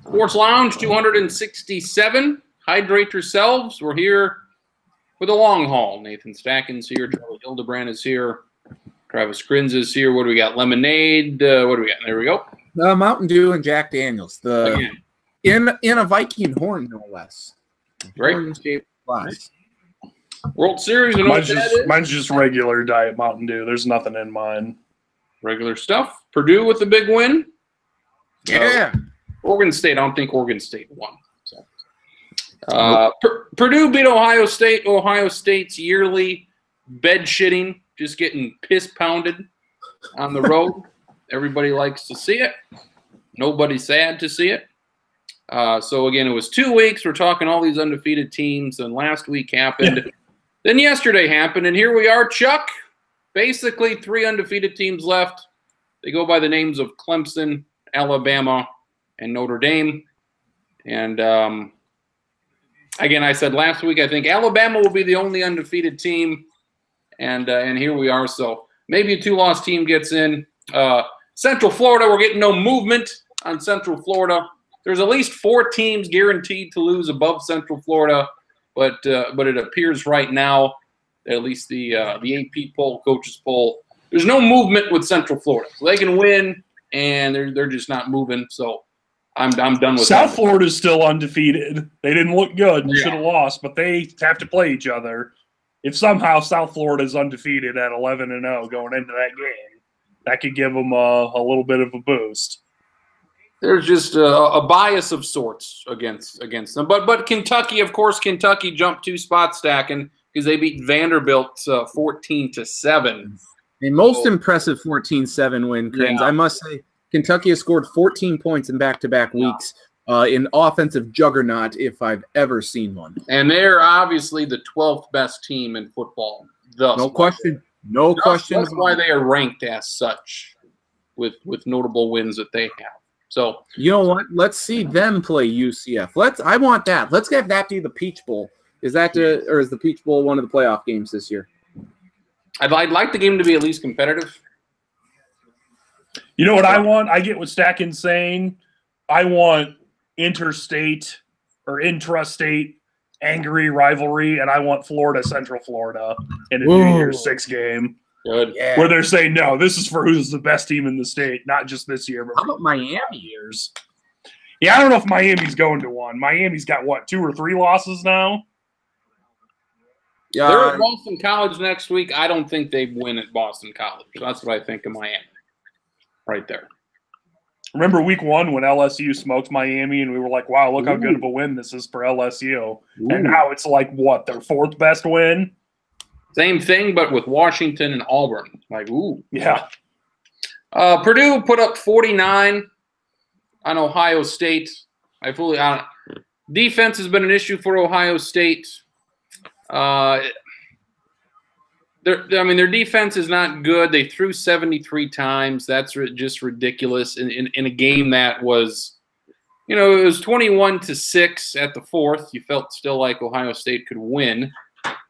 Sports Lounge 267. Hydrate yourselves. We're here for the long haul. Nathan Stacken's here. Charlie Hildebrand is here. Travis Krins is here. What do we got? Lemonade. What do we got? There we go. Mountain Dew and Jack Daniels. In a Viking horn, no less. Right. Horn-shaped glass. World Series. Mine's just regular diet Mountain Dew. There's nothing in mine. Regular stuff. Purdue with the big win. Yeah. Oregon State. I don't think Oregon State won. So. Purdue beat Ohio State. Ohio State's yearly bed shitting, just getting piss pounded on the road. Everybody likes to see it. Nobody's sad to see it. So, again, it was 2 weeks. We're talking all these undefeated teams, and last week happened. Yeah. Then yesterday happened, and here we are, Chuck. Basically 3 undefeated teams left. They go by the names of Clemson, Alabama, and Notre Dame. And, again, I said last week I think Alabama will be the only undefeated team, and here we are. So maybe a 2-loss team gets in. Central Florida, we're getting no movement on Central Florida. There's at least 4 teams guaranteed to lose above Central Florida, but it appears right now, at least the AP poll, coaches poll, there's no movement with Central Florida. So they can win, and they're just not moving. So I'm done with South Florida's still undefeated. They didn't look good and should have lost, but they have to play each other. If somehow South Florida's undefeated at 11-0 going into that game, that could give them a little bit of a boost. There's just a bias of sorts against them. But Kentucky, of course, Kentucky jumped 2 spots, Stacking, because they beat Vanderbilt 14-7. A most impressive 14-7 win, Krins. Yeah. I must say, Kentucky has scored 14 points in back-to-back weeks. In offensive juggernaut, if I've ever seen one. And they're obviously the 12th best team in football. No question. No question. That's why they are ranked as such, with notable wins that they have. So you know what? Let's see them play UCF. I want that. Let's get that to the Peach Bowl. Is the Peach Bowl one of the playoff games this year? I'd like the game to be at least competitive. You know what I want? I get what Stacken's saying. I want interstate or intrastate angry rivalry, and I want Central Florida in a New Year's 6 game. Good. Yeah. Where they're saying, no, this is for who's the best team in the state, not just this year, but how about Miami? Years. Yeah, I don't know if Miami's going to one. Miami's got, 2 or 3 losses now? Yeah, they're at Boston College next week. I don't think they win at Boston College. That's what I think of Miami right there. Remember week 1 when LSU smoked Miami and we were like, wow, look how good of a win this is for LSU. And now it's like, their 4th best win? Same thing, but with Washington and Auburn. Yeah. Purdue put up 49 on Ohio State. Defense has been an issue for Ohio State. Their defense is not good. They threw 73 times. That's just ridiculous in a game that was, it was 21-6 at the 4th. You felt still like Ohio State could win.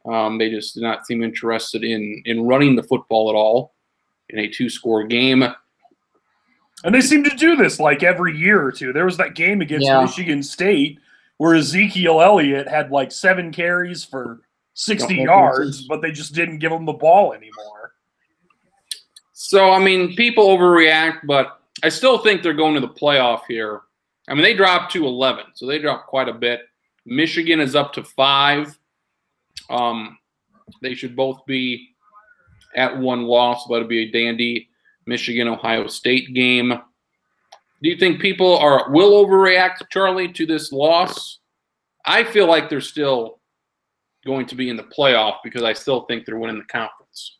They just did not seem interested in running the football at all in a 2-score game. And they seem to do this like every year or two. There was that game against Michigan State where Ezekiel Elliott had 7 carries for 60 yards, but they just didn't give him the ball anymore. So, people overreact, but I still think they're going to the playoff here. They dropped to 11, so they dropped quite a bit. Michigan is up to 5. They should both be at 1 loss, but it'll be a dandy Michigan-Ohio State game. Do you think people will overreact, Charlie, to this loss? I feel like they're still going to be in the playoff because I still think they're winning the conference.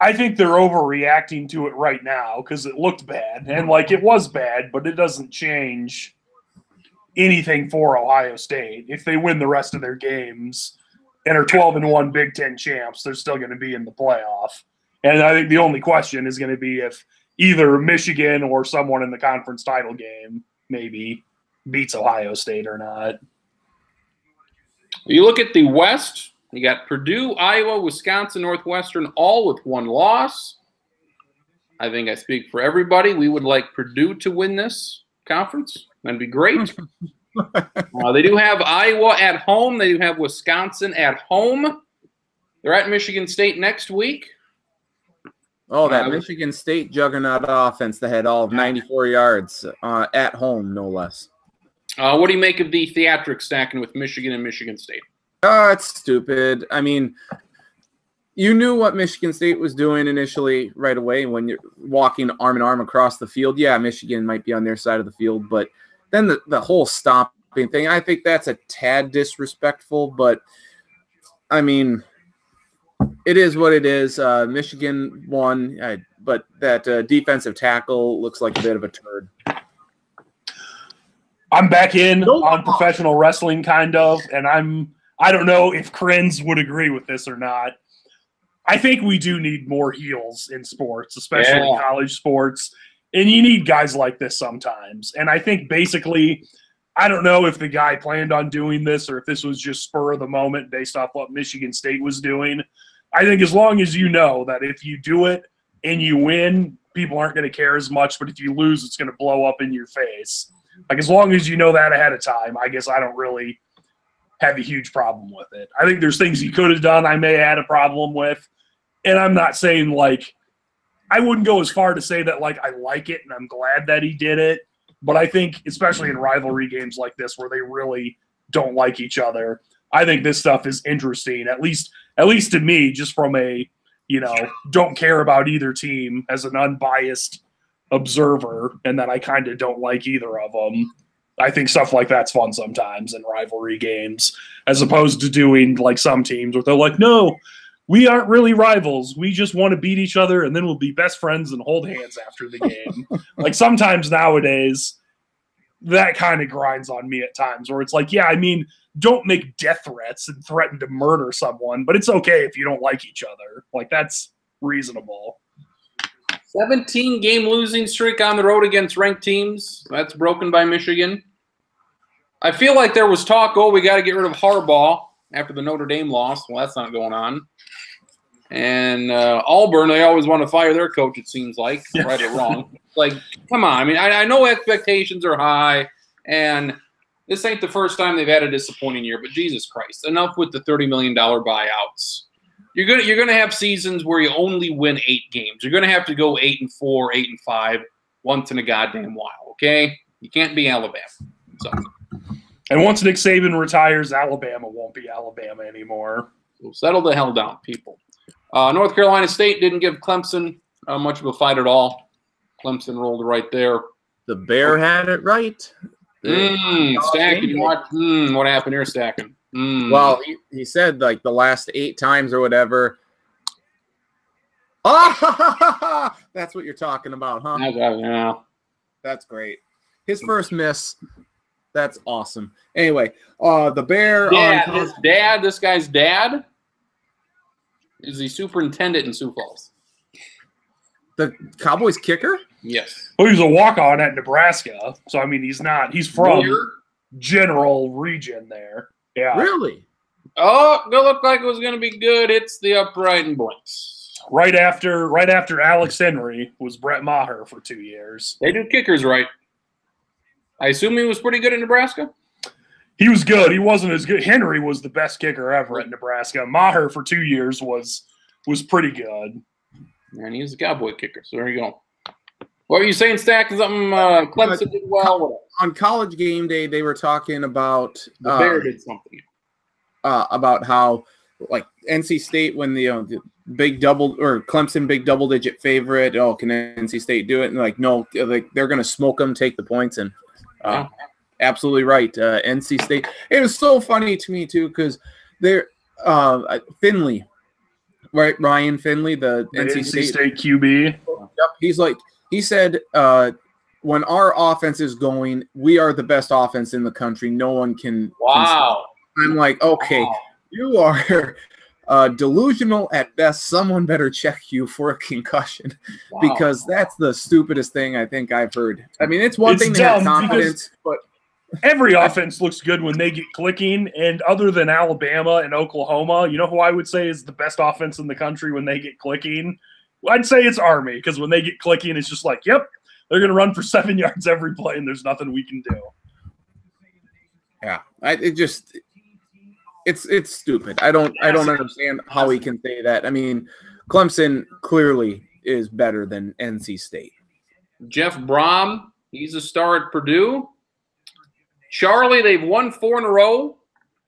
I think they're overreacting to it right now because it looked bad. And, it was bad, but it doesn't change anything for Ohio State. If they win the rest of their games and are 12-1 Big Ten champs, they're still going to be in the playoff. And I think the only question is going to be if either Michigan or someone in the conference title game maybe beats Ohio State or not. You look at the West, you got Purdue, Iowa, Wisconsin, Northwestern, all with 1 loss. I think I speak for everybody. We would like Purdue to win this conference. That'd be great. They do have Iowa at home. They do have Wisconsin at home. They're at Michigan State next week. Oh, that Michigan State juggernaut offense that had all of 94 yards at home, no less. What do you make of the theatrics stacking with Michigan and Michigan State? It's stupid. I mean, you knew what Michigan State was doing initially right away when you're walking arm in arm across the field. Yeah, Michigan might be on their side of the field, but then the whole stopping thing, I think that's a tad disrespectful, but I mean, it is what it is. Michigan won, but that defensive tackle looks like a bit of a turd. I'm back in on professional wrestling, kind of, and I don't know if Krenz would agree with this or not. I think we do need more heels in sports, especially college sports, and you need guys like this sometimes. And I think basically, I don't know if the guy planned on doing this or if this was just spur of the moment based off what Michigan State was doing. I think as long as you know that if you do it and you win, people aren't going to care as much, but if you lose, it's going to blow up in your face. Like, as long as you know that ahead of time, I guess I don't really have a huge problem with it. I think there's things he could have done I may have had a problem with, and I'm not saying, like, I wouldn't go as far to say that, like, I like it and I'm glad that he did it, but I think, especially in rivalry games like this where they really don't like each other, I think this stuff is interesting, at least to me, just from a, don't care about either team as an unbiased observer, and that I kind of don't like either of them. I think stuff like that's fun sometimes in rivalry games, as opposed to doing like some teams where they're like, no, we aren't really rivals. We just want to beat each other and then we'll be best friends and hold hands after the game. Like, sometimes nowadays that kind of grinds on me at times where it's like, yeah, I mean, don't make death threats and threaten to murder someone, but it's okay if you don't like each other. Like, that's reasonable. 17-game losing streak on the road against ranked teams. That's broken by Michigan. I feel like there was talk, we got to get rid of Harbaugh after the Notre Dame loss. Well, that's not going on. And Auburn, they always want to fire their coach, it seems like, right or wrong. Like, come on. I mean, I know expectations are high, and this ain't the first time they've had a disappointing year, but Jesus Christ, enough with the $30 million buyouts. You're gonna have seasons where you only win 8 games. You're gonna have to go 8-4, 8-5 once in a goddamn while. Okay, you can't be Alabama. So, and once Nick Saban retires, Alabama won't be Alabama anymore. So settle the hell down, people. North Carolina State didn't give Clemson much of a fight at all. Clemson rolled right there. The Bear had it right. Stacking. What happened here, Stacking? Well, he said like the last 8 times or whatever. Oh, that's what you're talking about, huh? Yeah. That's great. His first miss. That's awesome. Anyway, the Bear. This guy's dad is the superintendent in Sioux Falls. The Cowboys kicker? Yes. Well, he was a walk-on at Nebraska, so I mean, he's from general region there. Yeah. Really? Oh, it looked like it was going to be good. It's the upright and blinks. Right after Alex Henry was Brett Maher for 2 years. They do kickers right. I assume he was pretty good in Nebraska? He was good. He wasn't as good. Henry was the best kicker ever at Nebraska. Maher for 2 years was pretty good. And he's a Cowboy kicker, so there you go. What were you saying, Stack? Something Clemson did well? On College Game Day, they were talking about the Bear did something. About how, like, NC State, when the big double or Clemson big double-digit favorite, can NC State do it? And like, no, like they're going to smoke them, take the points, and absolutely right. NC State. It was so funny to me too because they're Finley, right? Ryan Finley, the NC State QB. Yep, he said, when our offense is going, we are the best offense in the country. No one can. Wow. I'm like, okay, you are delusional at best. Someone better check you for a concussion because that's the stupidest thing I think I've heard. I mean, it's one thing to have confidence, but every offense looks good when they get clicking. And other than Alabama and Oklahoma, you know who I would say is the best offense in the country when they get clicking? I'd say it's Army because when they get clicking, it's just like, yep, they're going to run for 7 yards every play and there's nothing we can do. Yeah, it's stupid. I don't understand how he can say that. I mean, Clemson clearly is better than NC State. Jeff Brom, he's a star at Purdue. Charlie, they've won 4 in a row.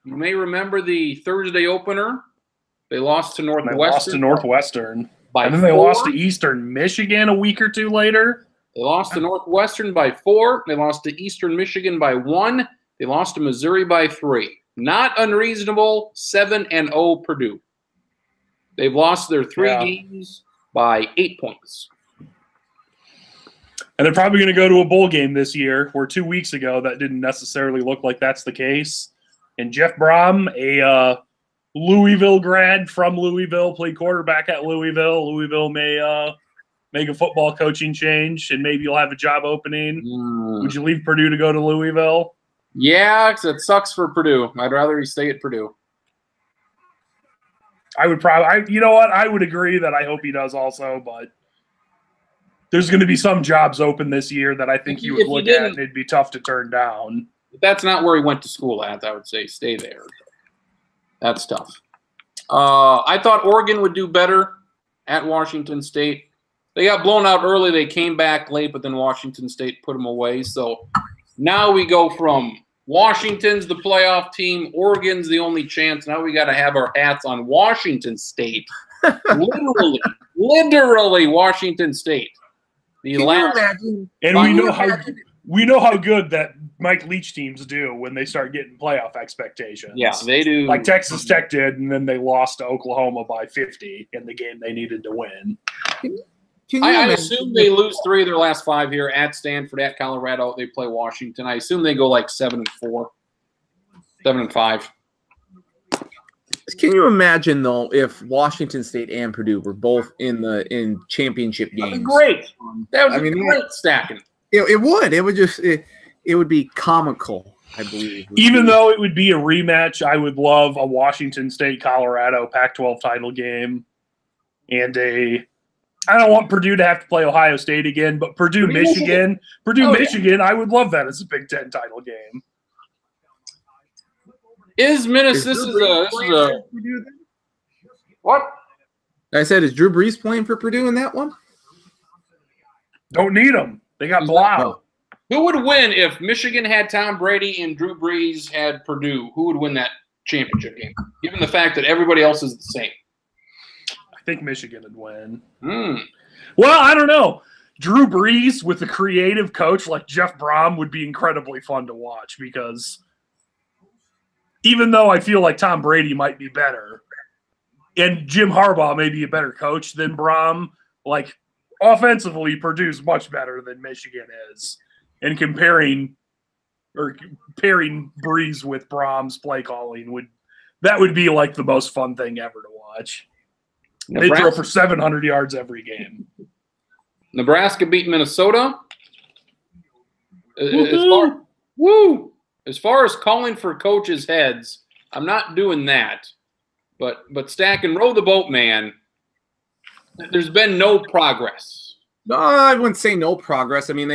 You may remember the Thursday opener. They lost to Northwestern. They lost to Northwestern. By and then they 4. lost to Eastern Michigan a week or two later. They lost to Northwestern by 4. They lost to Eastern Michigan by 1. They lost to Missouri by 3. Not unreasonable, 7-0 Purdue. They've lost their 3 games by 8 points. And they're probably going to go to a bowl game this year, where 2 weeks ago that didn't necessarily look like that's the case. And Jeff Brom, a Louisville grad from Louisville, played quarterback at Louisville. Louisville may make a football coaching change, and maybe you'll have a job opening. Would you leave Purdue to go to Louisville? Yeah, because it sucks for Purdue. I'd rather he stay at Purdue. I would probably – you know what? I would agree that I hope he does also, but there's going to be some jobs open this year that I think you would look at, and it'd be tough to turn down. If that's not where he went to school at, I would say stay there. That's tough. I thought Oregon would do better at Washington State. They got blown out early. They came back late, but then Washington State put them away. So now we go from Washington's the playoff team. Oregon's the only chance. Now we got to have our hats on Washington State. literally Washington State. Can you imagine? And we know how good that Mike Leach teams do when they start getting playoff expectations. Yeah, they do. Like Texas Tech did, and then they lost to Oklahoma by 50 in the game they needed to win. I assume they lose 3 of their last 5 here at Stanford, at Colorado. They play Washington. I assume they go like 7-4, 7-5. Can you imagine though if Washington State and Purdue were both in championship games? That'd be great. That would be great stacking. It would. It would just it would be comical, I believe. Even though it would be a rematch, I would love a Washington State Colorado Pac-12 title game, and I don't want Purdue to have to play Ohio State again, but Purdue Michigan, Michigan, I would love that as a Big Ten title game. Is Minnesota? What? I said, is Drew Brees playing for Purdue in that one? Don't need him. They got Blau. Who would win if Michigan had Tom Brady and Drew Brees had Purdue? Who would win that championship game, given the fact that everybody else is the same? I think Michigan would win. Well, I don't know. Drew Brees with a creative coach like Jeff Brom would be incredibly fun to watch, because even though I feel like Tom Brady might be better and Jim Harbaugh may be a better coach than Brom, like offensively, Purdue's much better than Michigan is. And pairing Brees with Brom's play calling would be like the most fun thing ever to watch. They throw for 700 yards every game. Nebraska beat Minnesota. As far as calling for coaches' heads, I'm not doing that. But Stack and row the boat, man. There's been no progress. No, I wouldn't say no progress. I mean,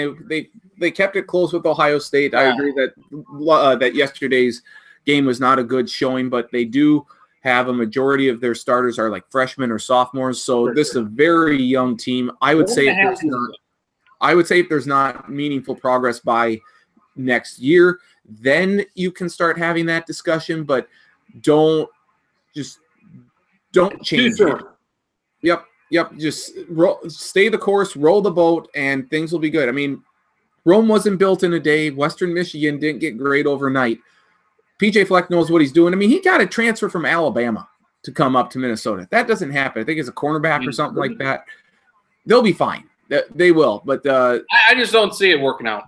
they kept it close with Ohio State. I agree that yesterday's game was not a good showing, but they do have a majority of their starters are like freshmen or sophomores. So this is a very young team. I would say if there's not meaningful progress by next year, then you can start having that discussion, but don't change it. Yep. Just stay the course, roll the boat, and things will be good. I mean, Rome wasn't built in a day. Western Michigan didn't get great overnight. PJ Fleck knows what he's doing. I mean, he got a transfer from Alabama to come up to Minnesota. That doesn't happen. I think it's a cornerback or something like that. They'll be fine. They will. But I just don't see it working out.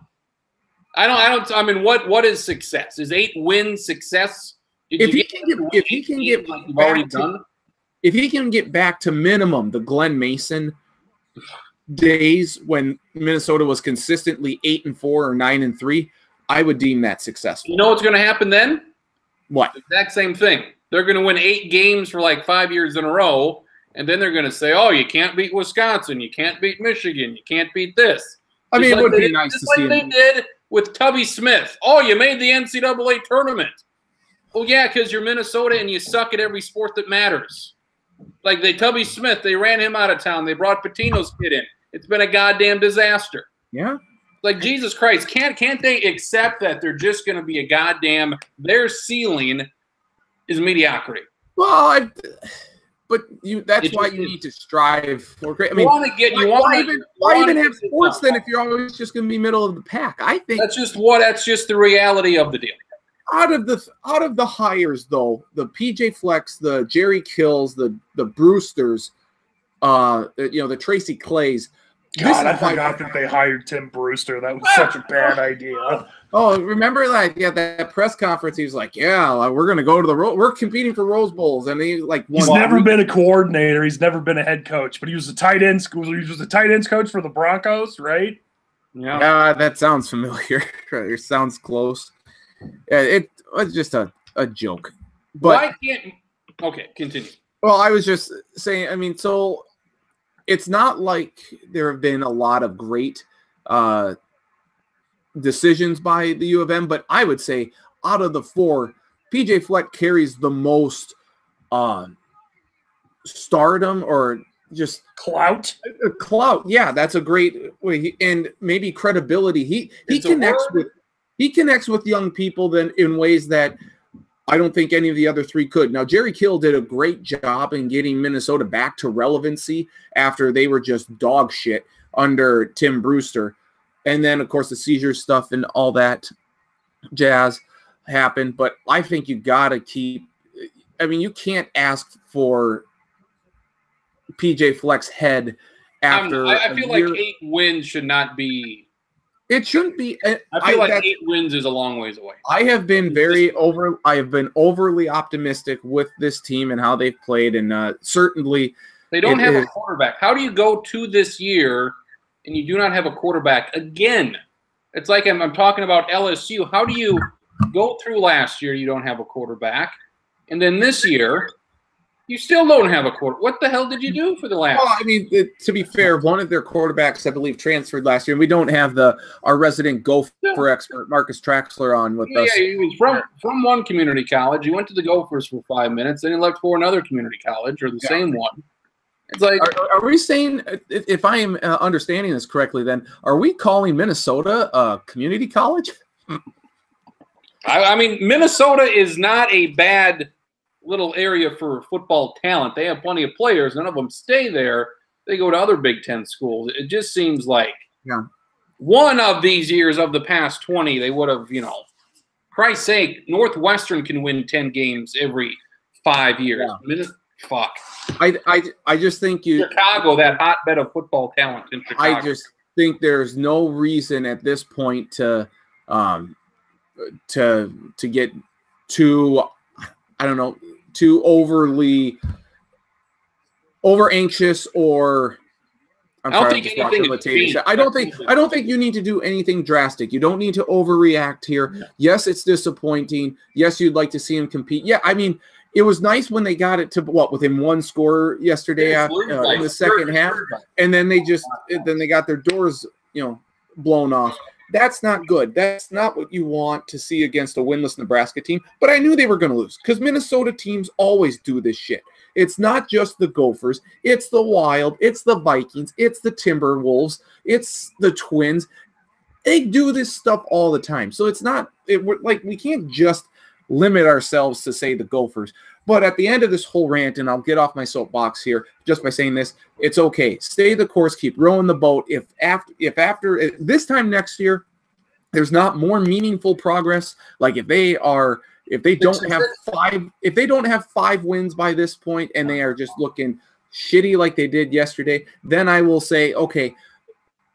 I mean, what is success? Is 8 wins success? If he can get back to minimum the Glenn Mason days when Minnesota was consistently 8-4 or 9-3, I would deem that successful. You know what's going to happen then? What? The exact same thing. They're going to win 8 games for like 5 years in a row, and then they're going to say, "Oh, you can't beat Wisconsin, you can't beat Michigan, you can't beat this." I mean, it would be nice to see they did with Tubby Smith. Oh, you made the NCAA tournament. Oh, yeah, because you're Minnesota and you suck at every sport that matters. Like Tubby Smith, they ran him out of town. They brought Patino's kid in. It's been a goddamn disaster. Yeah. Like, Jesus Christ, can't they accept that they're just going to be a goddamn – their ceiling is mediocrity? Well, that's why you need to strive for great. I mean, why even have sports then if you're always just going to be middle of the pack? I think that's just the reality of the deal. Out of the hires though, the PJ Flecks, the Jerry Kills, the Brewsters, the Tracy Clays. God, I forgot that they hired Tim Brewster. That was such a bad idea. Oh, remember that press conference? He was like, "Yeah, we're going to go to we're competing for Rose Bowls," and he he's never been a coordinator. He's never been a head coach, but he was a tight ends. He was a tight ends coach for the Broncos, right? Yeah, that sounds familiar. It sounds close. It was just a joke. But why can't? Okay, continue. Well, I was just saying. I mean, so. It's not like there have been a lot of great decisions by the U of M, but I would say out of the four, PJ Fleck carries the most stardom or just clout. Clout, yeah, that's a great way, and maybe credibility. He connects with young people then in ways that I don't think any of the other three could. Now, Jerry Kill did a great job in getting Minnesota back to relevancy after they were just dog shit under Tim Brewster. And then, of course, the seizure stuff and all that jazz happened. But I think you got to keep – I mean, you can't ask for PJ Fleck's head after I feel like 8 wins should not be – it shouldn't be. I feel like 8 wins is a long ways away. I have been overly optimistic with this team and how they've played, and certainly they don't have a quarterback. How do you go to this year and you do not have a quarterback again? It's like I'm talking about LSU. How do you go through last year? You don't have a quarterback, and then this year you still don't have a quarter. What the hell did you do for the last? Well, I mean, to be fair, one of their quarterbacks, I believe, transferred last year. And we don't have our resident Gopher expert, Marcus Traxler, on with us. Yeah, he was from one community college. He went to the Gophers for 5 minutes, then he left for another community college or the same one. It's like, are we saying, if I am understanding this correctly, then are we calling Minnesota a community college? I mean, Minnesota is not a bad little area for football talent. They have plenty of players. None of them stay there. They go to other Big Ten schools. It just seems like one of these years of the past 20, they would have, Christ's sake, Northwestern can win 10 games every 5 years. Yeah. Fuck. I just think Chicago, that hotbed of football talent in Chicago. I just think there's no reason at this point to get too, I don't know, too over anxious or I don't think you need to do anything drastic. You don't need to overreact here. Yes, it's disappointing. Yes, you'd like to see him compete. Yeah, I mean, it was nice when they got it to within one score yesterday in the second half, and then they got their doors blown off. That's not good. That's not what you want to see against a winless Nebraska team. But I knew they were going to lose because Minnesota teams always do this shit. It's not just the Gophers. It's the Wild. It's the Vikings. It's the Timberwolves. It's the Twins. They do this stuff all the time. So it's not we can't just limit ourselves to say the Gophers. But at the end of this whole rant, and I'll get off my soapbox here just by saying this, it's okay. Stay the course. Keep rowing the boat. If after this time next year, there's not more meaningful progress, like if they don't have 5 wins by this point and they are just looking shitty like they did yesterday, then I will say, okay,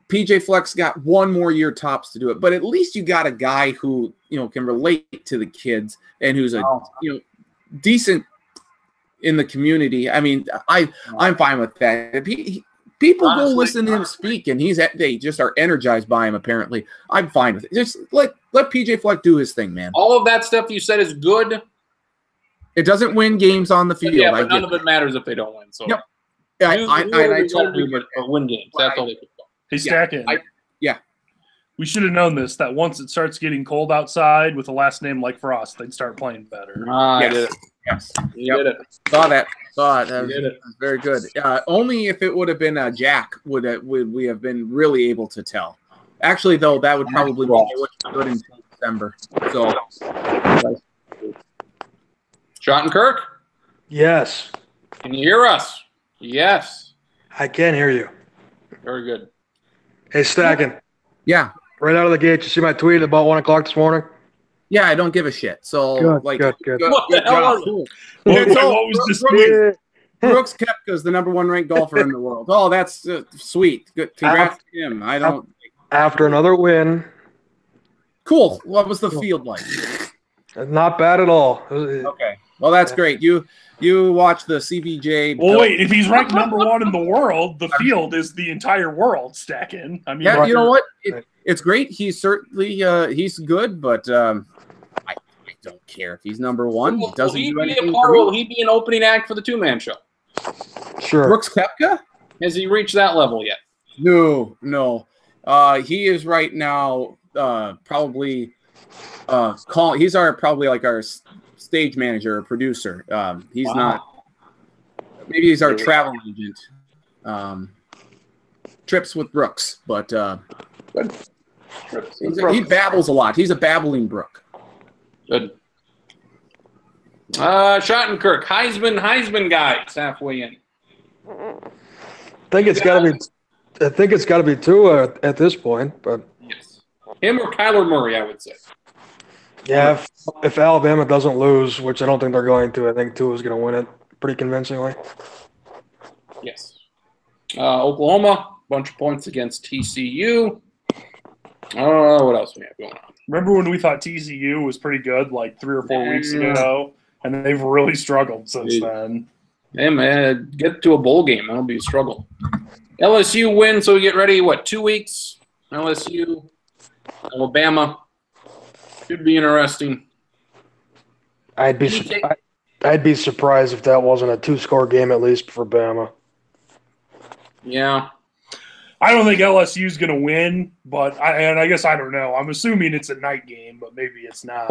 PJ Fleck's got 1 more year tops to do it. But at least you got a guy who can relate to the kids and who's decent in the community. I mean, I'm fine with that. People go listen to him speak, and they just are energized by him. Apparently, I'm fine with it. Just let PJ Fleck do his thing, man. All of that stuff you said is good. It doesn't win games on the field. Yeah, but none of it matters if they don't win. So yep. I told you, win games. That's all they can do. Hey, Stacken. We should have known this, that once it starts getting cold outside with a last name like Frost, they'd start playing better. I did it. Yes. You did it. Saw that. That You did it. was very good. Only if it would have been Jack would we have been really able to tell. Actually, though, that would probably be good until December. So, Schottenkirk, Yes, can you hear us? Yes. I can hear you. Very good. Hey, Stacken, yeah. right out of the gate, you see my tweet about 1 o'clock this morning? Yeah, I don't give a shit. So, Good, good. What the hell was it? Cool. What It's all- was this tweet? Brooks Koepka is the #1 ranked golfer in the world. Oh, that's sweet. Good. Congrats to him. I don't. After another win, Cool. What was the field like? not bad at all. Okay. Well, that's great. You watch the CBJ. Well, wait, if he's ranked #1 in the world, the field is the entire world, Stacking. I mean, Yeah, you know what? It's great. He's certainly he's good, but I don't care if he's #1. He doesn't do anything for Will me. he be an opening act for the two-man show? Sure. Brooks Koepka? Has he reached that level yet? No. He is right now probably he's probably like our stage manager or producer. He's not. Maybe he's our travel agent. Trips with Brooks, but Good. he babbles a lot. He's a babbling brook. Good. Schottenkirk, Heisman guys, halfway in. I think it's got to be 2 at this point, but Yes. Him or Kyler Murray, I would say. yeah, if Alabama doesn't lose, which I don't think they're going to, I think 2 is going to win it pretty convincingly. Yes. Oklahoma, bunch of points against TCU. What else we have going on? remember when we thought TCU was pretty good like 3 or 4 weeks ago, and they've really struggled since then. Hey, man, get to a bowl game. That'll be a struggle. LSU win, so we get ready, 2 weeks? LSU, Alabama. Should be interesting. I'd be surprised if that wasn't a 2-score game at least for Bama. Yeah. I don't think LSU is going to win, but I guess I don't know. I'm assuming it's a night game, but maybe it's not.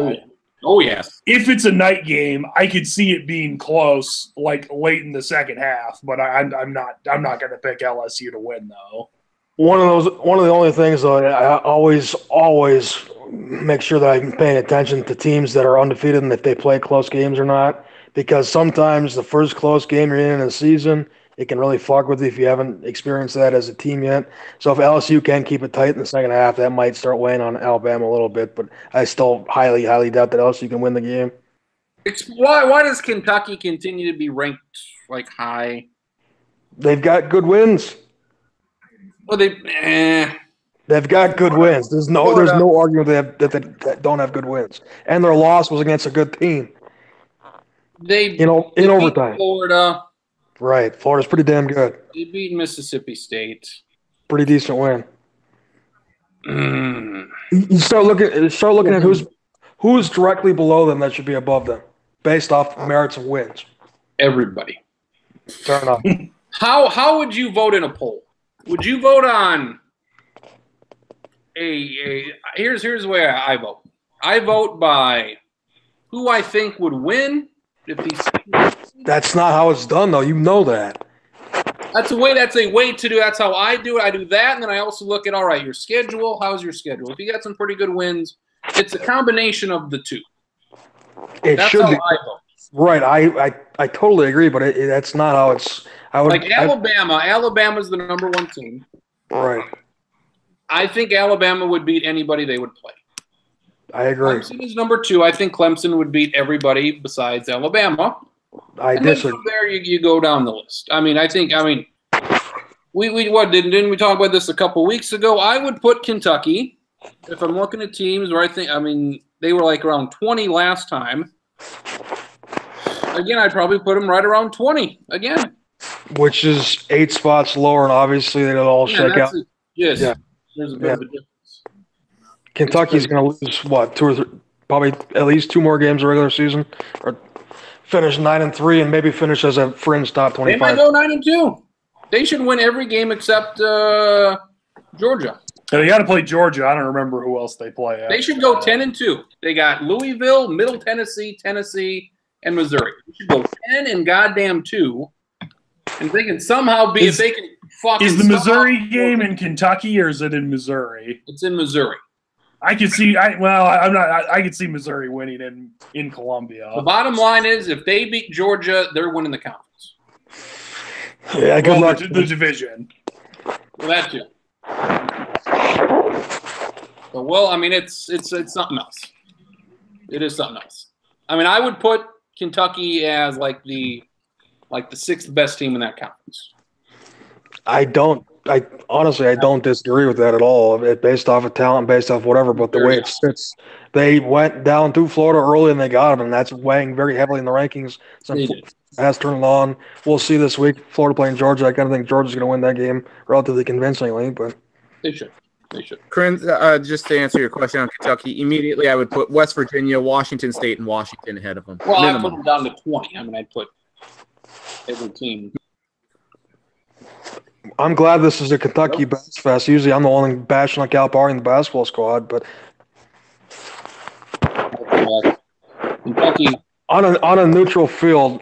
Oh, yes. If it's a night game, I could see it being close, like late in the second half. But I'm not going to pick LSU to win though. One of the only things though, I always make sure that I'm paying attention to teams that are undefeated and if they play close games or not, because sometimes the first close game you're in a season, it can really fuck with you if you haven't experienced that as a team yet. So if LSU can keep it tight in the second half, that might start weighing on Alabama a little bit. But I still highly, highly doubt that LSU can win the game. Why does Kentucky continue to be ranked high? They've got good wins. Well, They've got good wins. There's no argument that they don't have good wins. And their loss was against a good team. They in overtime. Florida. Right. Florida's pretty damn good. They beat Mississippi State. Pretty decent win. You start looking at who's directly below them that should be above them, based off merits of wins. Everybody. Fair enough. How would you vote in a poll? Would you vote on here's the way I vote. I vote by who I think would win if these. That's not how it's done, though. You know that. That's a way to do. That's how I do it. I do that, and then I also look at your schedule. How's your schedule? If you got some pretty good wins, it's a combination of the two. That's how I vote. Right. I totally agree, but that's not how it's. Alabama. Alabama's the #1 team. Right. I think Alabama would beat anybody they would play. I agree. Clemson is number 2. I think Clemson would beat everybody besides Alabama. I disagree. From there, you go down the list. Didn't we talk about this a couple weeks ago? I would put Kentucky if I'm looking at teams where they were around 20 last time. Again, I'd probably put them right around 20 again. Which is 8 spots lower, and obviously they'll all shake out. Yes. Yeah. There's a bit of a difference. Kentucky's going to lose, 2 or 3, probably at least 2 more games of regular season, or finish 9-3 and maybe finish as a fringe top 25. They might go 9-2. They should win every game except Georgia. They got to play Georgia. I don't remember who else they play. They should go 10-2. They got Louisville, Middle Tennessee, and Missouri. They should go 10 and goddamn 2. And they can somehow be, if they can fucking. Is the Missouri game in Kentucky or is it in Missouri? It's in Missouri. I could see. I could see Missouri winning in Columbia. The bottom line is, if they beat Georgia, they're winning the conference. Yeah, good luck. The division. Well, that too. But well, I mean, it's something else. It is something else. I mean, I would put Kentucky as like the 6th best team in that conference. I honestly don't disagree with that at all. Based off of talent, based off whatever, but the way it sits, they went down to Florida early and they got them, and that's weighing very heavily in the rankings. So it has turned on. We'll see this week. Florida playing Georgia. I kind of think Georgia's going to win that game relatively convincingly, but they should. Corinne, just to answer your question on Kentucky, immediately I would put West Virginia, Washington State, and Washington ahead of them. Well, I'd put them down to 20. I mean, I'd put every team. I'm glad this is a Kentucky Bass Fest. Usually I'm the one bashing on Calipari in the basketball squad, but Kentucky on a neutral field,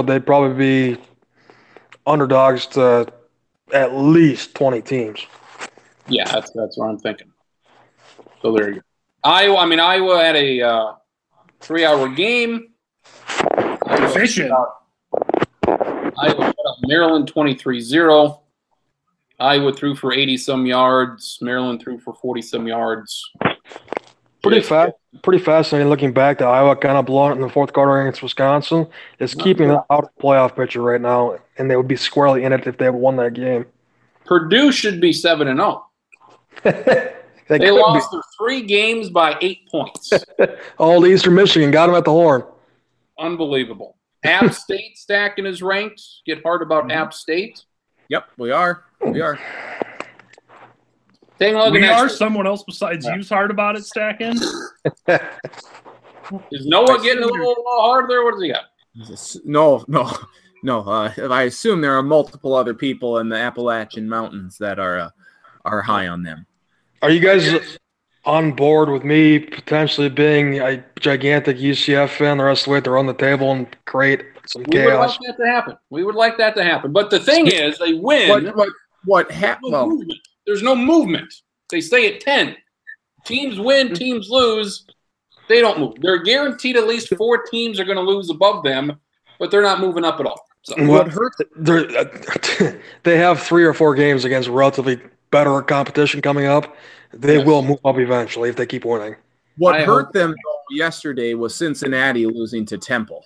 they'd probably be underdogs to at least 20 teams. Yeah, that's what I'm thinking. So there you go. Iowa had a 3-hour game. Efficient. Iowa shut up Maryland 23-0. Iowa threw for 80-some yards. Maryland threw for 40-some yards. Pretty fascinating looking back to Iowa kind of blowing it in the fourth quarter against Wisconsin. It's keeping them out of the playoff picture right now, and they would be squarely in it if they had won that game. Purdue should be 7-0. They lost their 3 games by 8 points. Old Eastern Michigan got them at the horn. Unbelievable. App State stacking his ranks. Get hard about App State. Yep, we are. We are. Someone else besides you's hard about it stacking? Is Noah getting a little hard there? What does he got? No. I assume there are multiple other people in the Appalachian Mountains that are high on them. Are you guys on board with me potentially being a gigantic UCF fan the rest of the way to run the table and create some chaos? We would like that to happen. But the thing is, they win. What happened? There's no movement. They stay at 10. Teams win, teams lose. They don't move. They're guaranteed at least 4 teams are going to lose above them, but they're not moving up at all. So what hurts? They have 3 or 4 games against relatively better competition coming up. They will move up eventually if they keep winning. What hurt them yesterday was Cincinnati losing to Temple.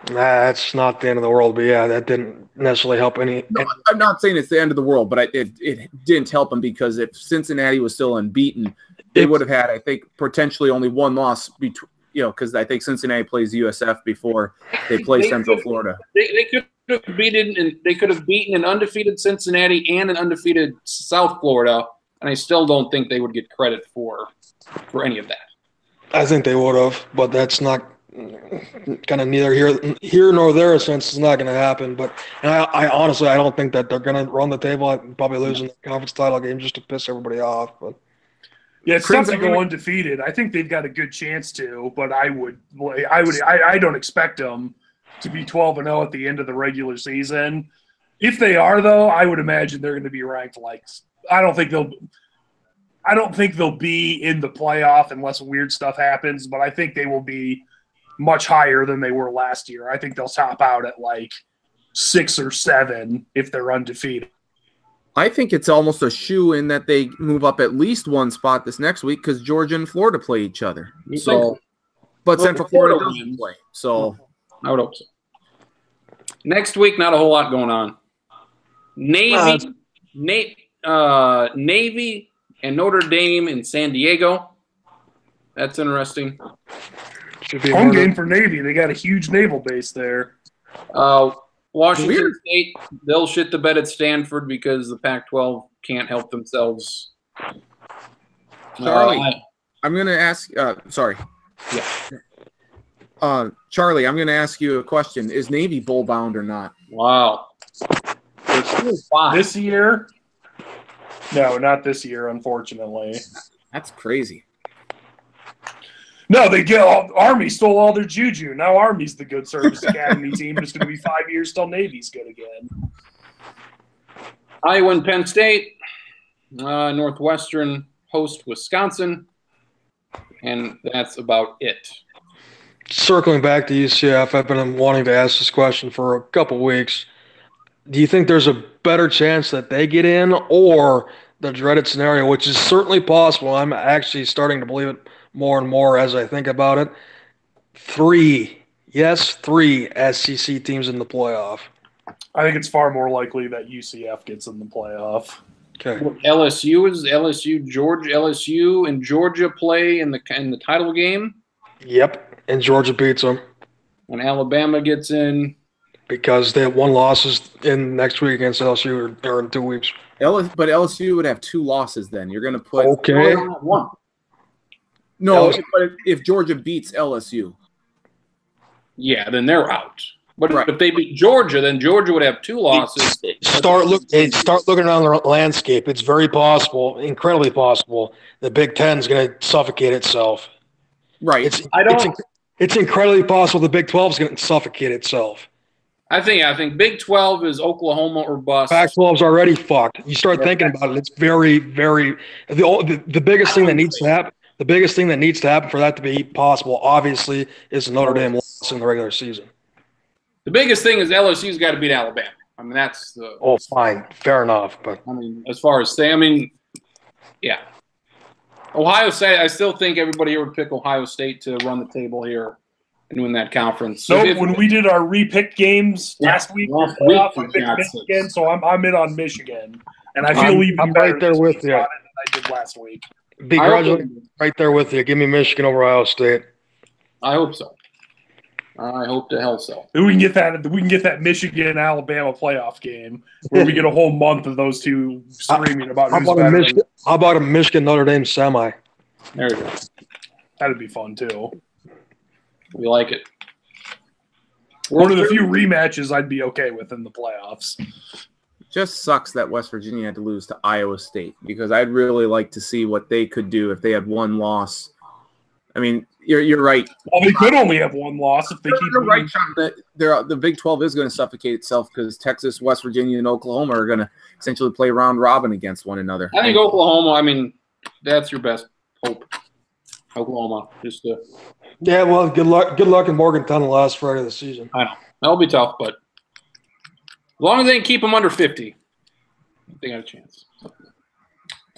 That's not the end of the world, but yeah, that didn't necessarily help any. No, I'm not saying it's the end of the world, but it didn't help them because if Cincinnati was still unbeaten, they would have had, I think, potentially only 1 loss between. Because I think Cincinnati plays USF before they play Central Florida. They could have beaten an undefeated Cincinnati and an undefeated South Florida, and I still don't think they would get credit for any of that. I think they would have, but that's not kind of neither here nor there since it's not going to happen. But I honestly don't think that they're going to run the table and probably losing the conference title game just to piss everybody off. But. Yeah, it's tough to go undefeated. I think they've got a good chance to, but I don't expect them to be 12-0 at the end of the regular season. If they are, though, I would imagine they're going to be ranked I don't think they'll be in the playoff unless weird stuff happens, but I think they will be much higher than they were last year. I think they'll top out at 6 or 7 if they're undefeated. I think it's almost a shoe-in that they move up at least 1 spot this next week because Georgia and Florida play each other. But Central Florida doesn't play. So I would hope so. Next week, not a whole lot going on. Navy and Notre Dame in San Diego. That's interesting. Should be home game for Navy. They got a huge naval base there. Washington State, they'll shit the bed at Stanford because the Pac-12 can't help themselves. Charlie, I'm going to ask sorry. Yeah. Charlie, I'm going to ask you a question. Is Navy bowl bound or not? Wow. This year, No, not this year, unfortunately. That's crazy. No, Army stole all their juju. Now Army's the good service academy team. It's going to be 5 years till Navy's good again. Iowa and Penn State. Northwestern host Wisconsin. And that's about it. Circling back to UCF, I've been wanting to ask this question for a couple weeks. Do you think there's a better chance that they get in, or the dreaded scenario, which is certainly possible? I'm actually starting to believe it more and more as I think about it. 3 SEC teams in the playoff. I think it's far more likely that UCF gets in the playoff. Okay. LSU and Georgia play in the title game. Yep, and Georgia beats them. And Alabama gets in. Because they have 1 loss in next week against LSU or in 2 weeks. But LSU would have 2 losses then. You're going to put Okay. One. No, but if Georgia beats LSU. Yeah, then they're out. But Right. if they beat Georgia, then Georgia would have 2 losses. Start looking around the landscape. It's very possible, incredibly possible, the Big Ten is going to suffocate itself. Right. It's incredibly possible the Big 12 is going to suffocate itself. I think Big 12 is Oklahoma or bust. Pac-12 is already fucked. You start thinking about it. It's very, very the biggest thing that needs to happen. The biggest thing that needs to happen for that to be possible, obviously, is the Notre Dame loss in the regular season. The biggest thing is LSU's got to beat Alabama. I mean, that's the. Oh, fine, fair enough, but I mean, as far as yeah. Ohio State. I still think everybody here would pick Ohio State to run the table here and win that conference. Nope, when we did our repicked games last week, I picked Michigan, so I'm in on Michigan, and I feel I'm right there with you. Than I did last week. Begrudgingly, right there with you. Give me Michigan over Ohio State. I hope so. I hope to hell so. We can get that Michigan Alabama playoff game where we get a whole month of those two screaming about who's better. How about a Michigan Notre Dame semi? There you go. That'd be fun too. We like it. One of the few rematches I'd be okay with in the playoffs. Just sucks that West Virginia had to lose to Iowa State, because I'd really like to see what they could do if they had 1 loss. I mean, you're right. Well, they could only have 1 loss if they keep. You're right, Sean, that the Big 12 is going to suffocate itself, because Texas, West Virginia, and Oklahoma are going to essentially play round robin against one another. I think Oklahoma. I mean, that's your best hope. Oklahoma, just to. Yeah, well, good luck in Morgantown the last Friday of the season. I know that'll be tough, but as long as they can keep them under 50, they got a chance.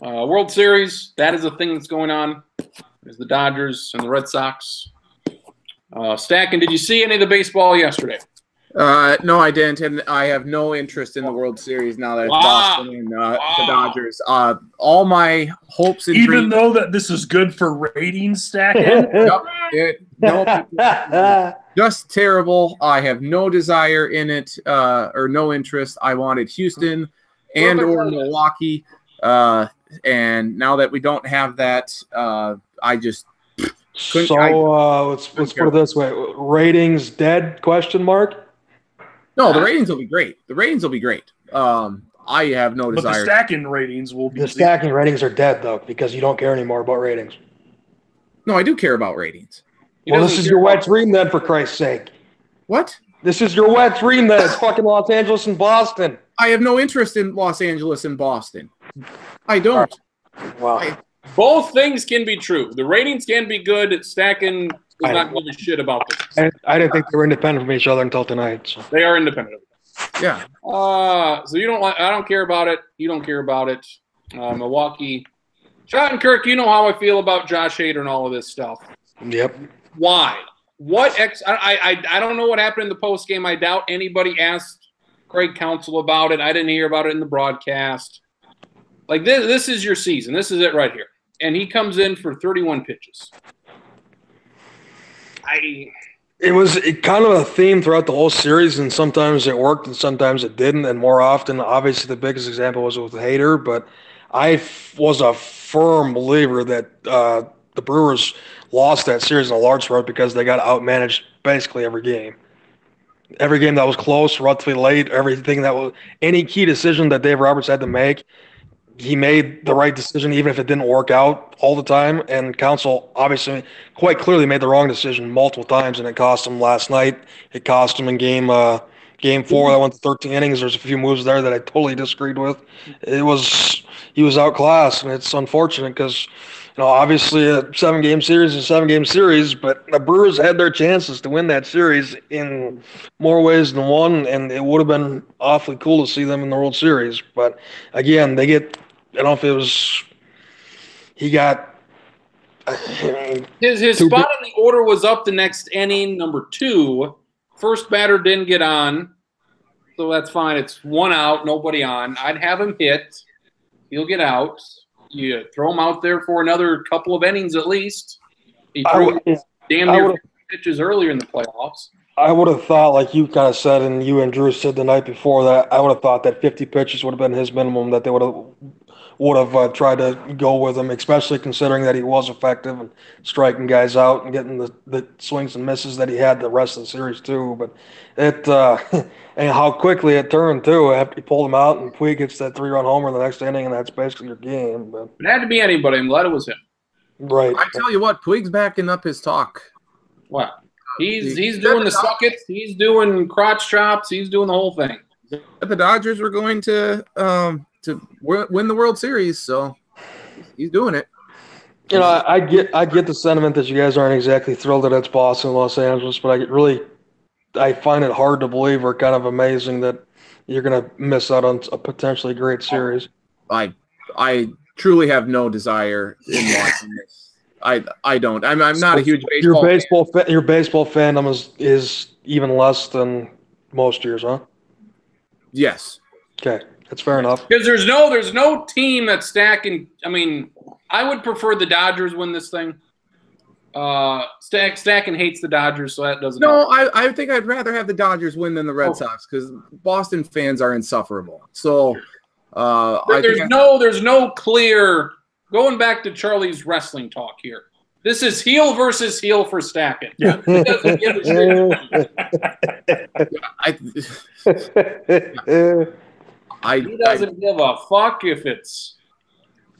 World Series, that is a thing that's going on. There's the Dodgers and the Red Sox. Stacking, did you see any of the baseball yesterday? No, I didn't, and I have no interest in the World Series now that it's Boston and the Dodgers. All my hopes and even dreams, though that this is good for ratings, Stacking. just terrible. I have no desire in it, or no interest. I wanted Houston or Milwaukee, and now that we don't have that, I just couldn't. So let's put it this way: ratings dead? Question mark. No, the ratings will be great. The ratings will be great. I have no But desire. the stacking ratings will be. The stacking ratings are dead though, because you don't care anymore about ratings. No, I do care about ratings. Well, this is your wet dream then, for Christ's sake. What? This is your wet dream then. It's fucking Los Angeles and Boston. I have no interest in Los Angeles and Boston. I don't. Wow. Both things can be true. The ratings can be good. Stacking does not give a shit about this. I didn't think they were independent from each other until tonight. So. They are independent. Yeah. So you don't like? I don't care about it. You don't care about it. Milwaukee. Schottenkirk, you know how I feel about Josh Hader and all of this stuff. Yep. Why? I don't know what happened in the post game. I doubt anybody asked Craig Counsell about it. I didn't hear about it in the broadcast. Like this is your season. This is it right here. And he comes in for 31 pitches. It was kind of a theme throughout the whole series, and sometimes it worked and sometimes it didn't. And more often, obviously, the biggest example was with Hader. But I was a firm believer that the Brewers lost that series in a large part because they got outmanaged basically every game. Every game that was close, relatively late, everything that was any key decision that Dave Roberts had to make, he made the right decision, even if it didn't work out all the time. And Council obviously quite clearly made the wrong decision multiple times, and it cost him last night. It cost him in game 4 that went to 13 innings. There's a few moves there that I totally disagreed with. He was outclassed, and it's unfortunate because, obviously a 7-game series is a 7-game series, but the Brewers had their chances to win that series in more ways than one, and it would have been awfully cool to see them in the World Series. But again, I don't know if it was he got his spot in the order was up the next inning, number 2. First batter didn't get on, so that's fine. It's 1 out, nobody on. I'd have him hit. He'll get out. You throw him out there for another couple of innings at least. He threw damn near 50 pitches earlier in the playoffs. I would have thought, like you kind of said, and you and Drew said the night before, that I would have thought that 50 pitches would have been his minimum, that they would have tried to go with him, especially considering that he was effective and striking guys out and getting the swings and misses that he had the rest of the series too. But and how quickly it turned too after he pulled him out and Puig gets that 3-run homer the next inning, and that's basically your game. But it had to be anybody. I'm glad it was him. Right. I tell you what, Puig's backing up his talk. What? He's doing the suckets. He's doing crotch chops. He's doing the whole thing. The Dodgers were going to win the World Series, so he's doing it. I get the sentiment that you guys aren't exactly thrilled that it's Boston, Los Angeles, but I find it hard to believe or kind of amazing that you're going to miss out on a potentially great series. I truly have no desire in watching this. I don't. I'm not a huge baseball fan. Your baseball fandom is even less than most years, huh? Yes. Okay, that's fair enough. Because there's no team that's stacking. I mean, I would prefer the Dodgers win this thing. Stacking hates the Dodgers, so that doesn't. No, I think I'd rather have the Dodgers win than the Red Sox because Boston fans are insufferable. So there's no clear. Going back to Charlie's wrestling talk here, this is heel versus heel for Stacking. Yeah. He doesn't give a shit. He doesn't give a fuck if it's.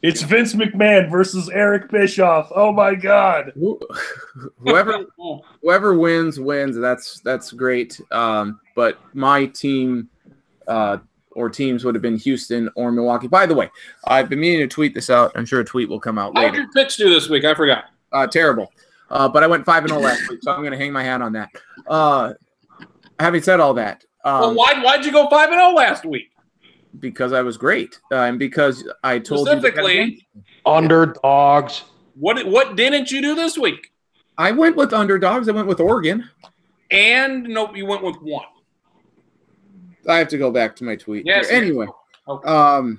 It's Vince McMahon versus Eric Bischoff. Oh my God! Whoever wins. That's great. But my team, or teams would have been Houston or Milwaukee. By the way, I've been meaning to tweet this out. I'm sure a tweet will come out later. How did your picks do this week? I forgot. Terrible. But I went 5-0 last week, so I'm going to hang my hat on that. Having said all that, well, why'd you go 5-0 last week? Because I was great, and because I told specifically underdogs. What didn't you do this week? I went with underdogs. I went with Oregon, and nope, you went with 1. I have to go back to my tweet. Yes. Here. Anyway, okay.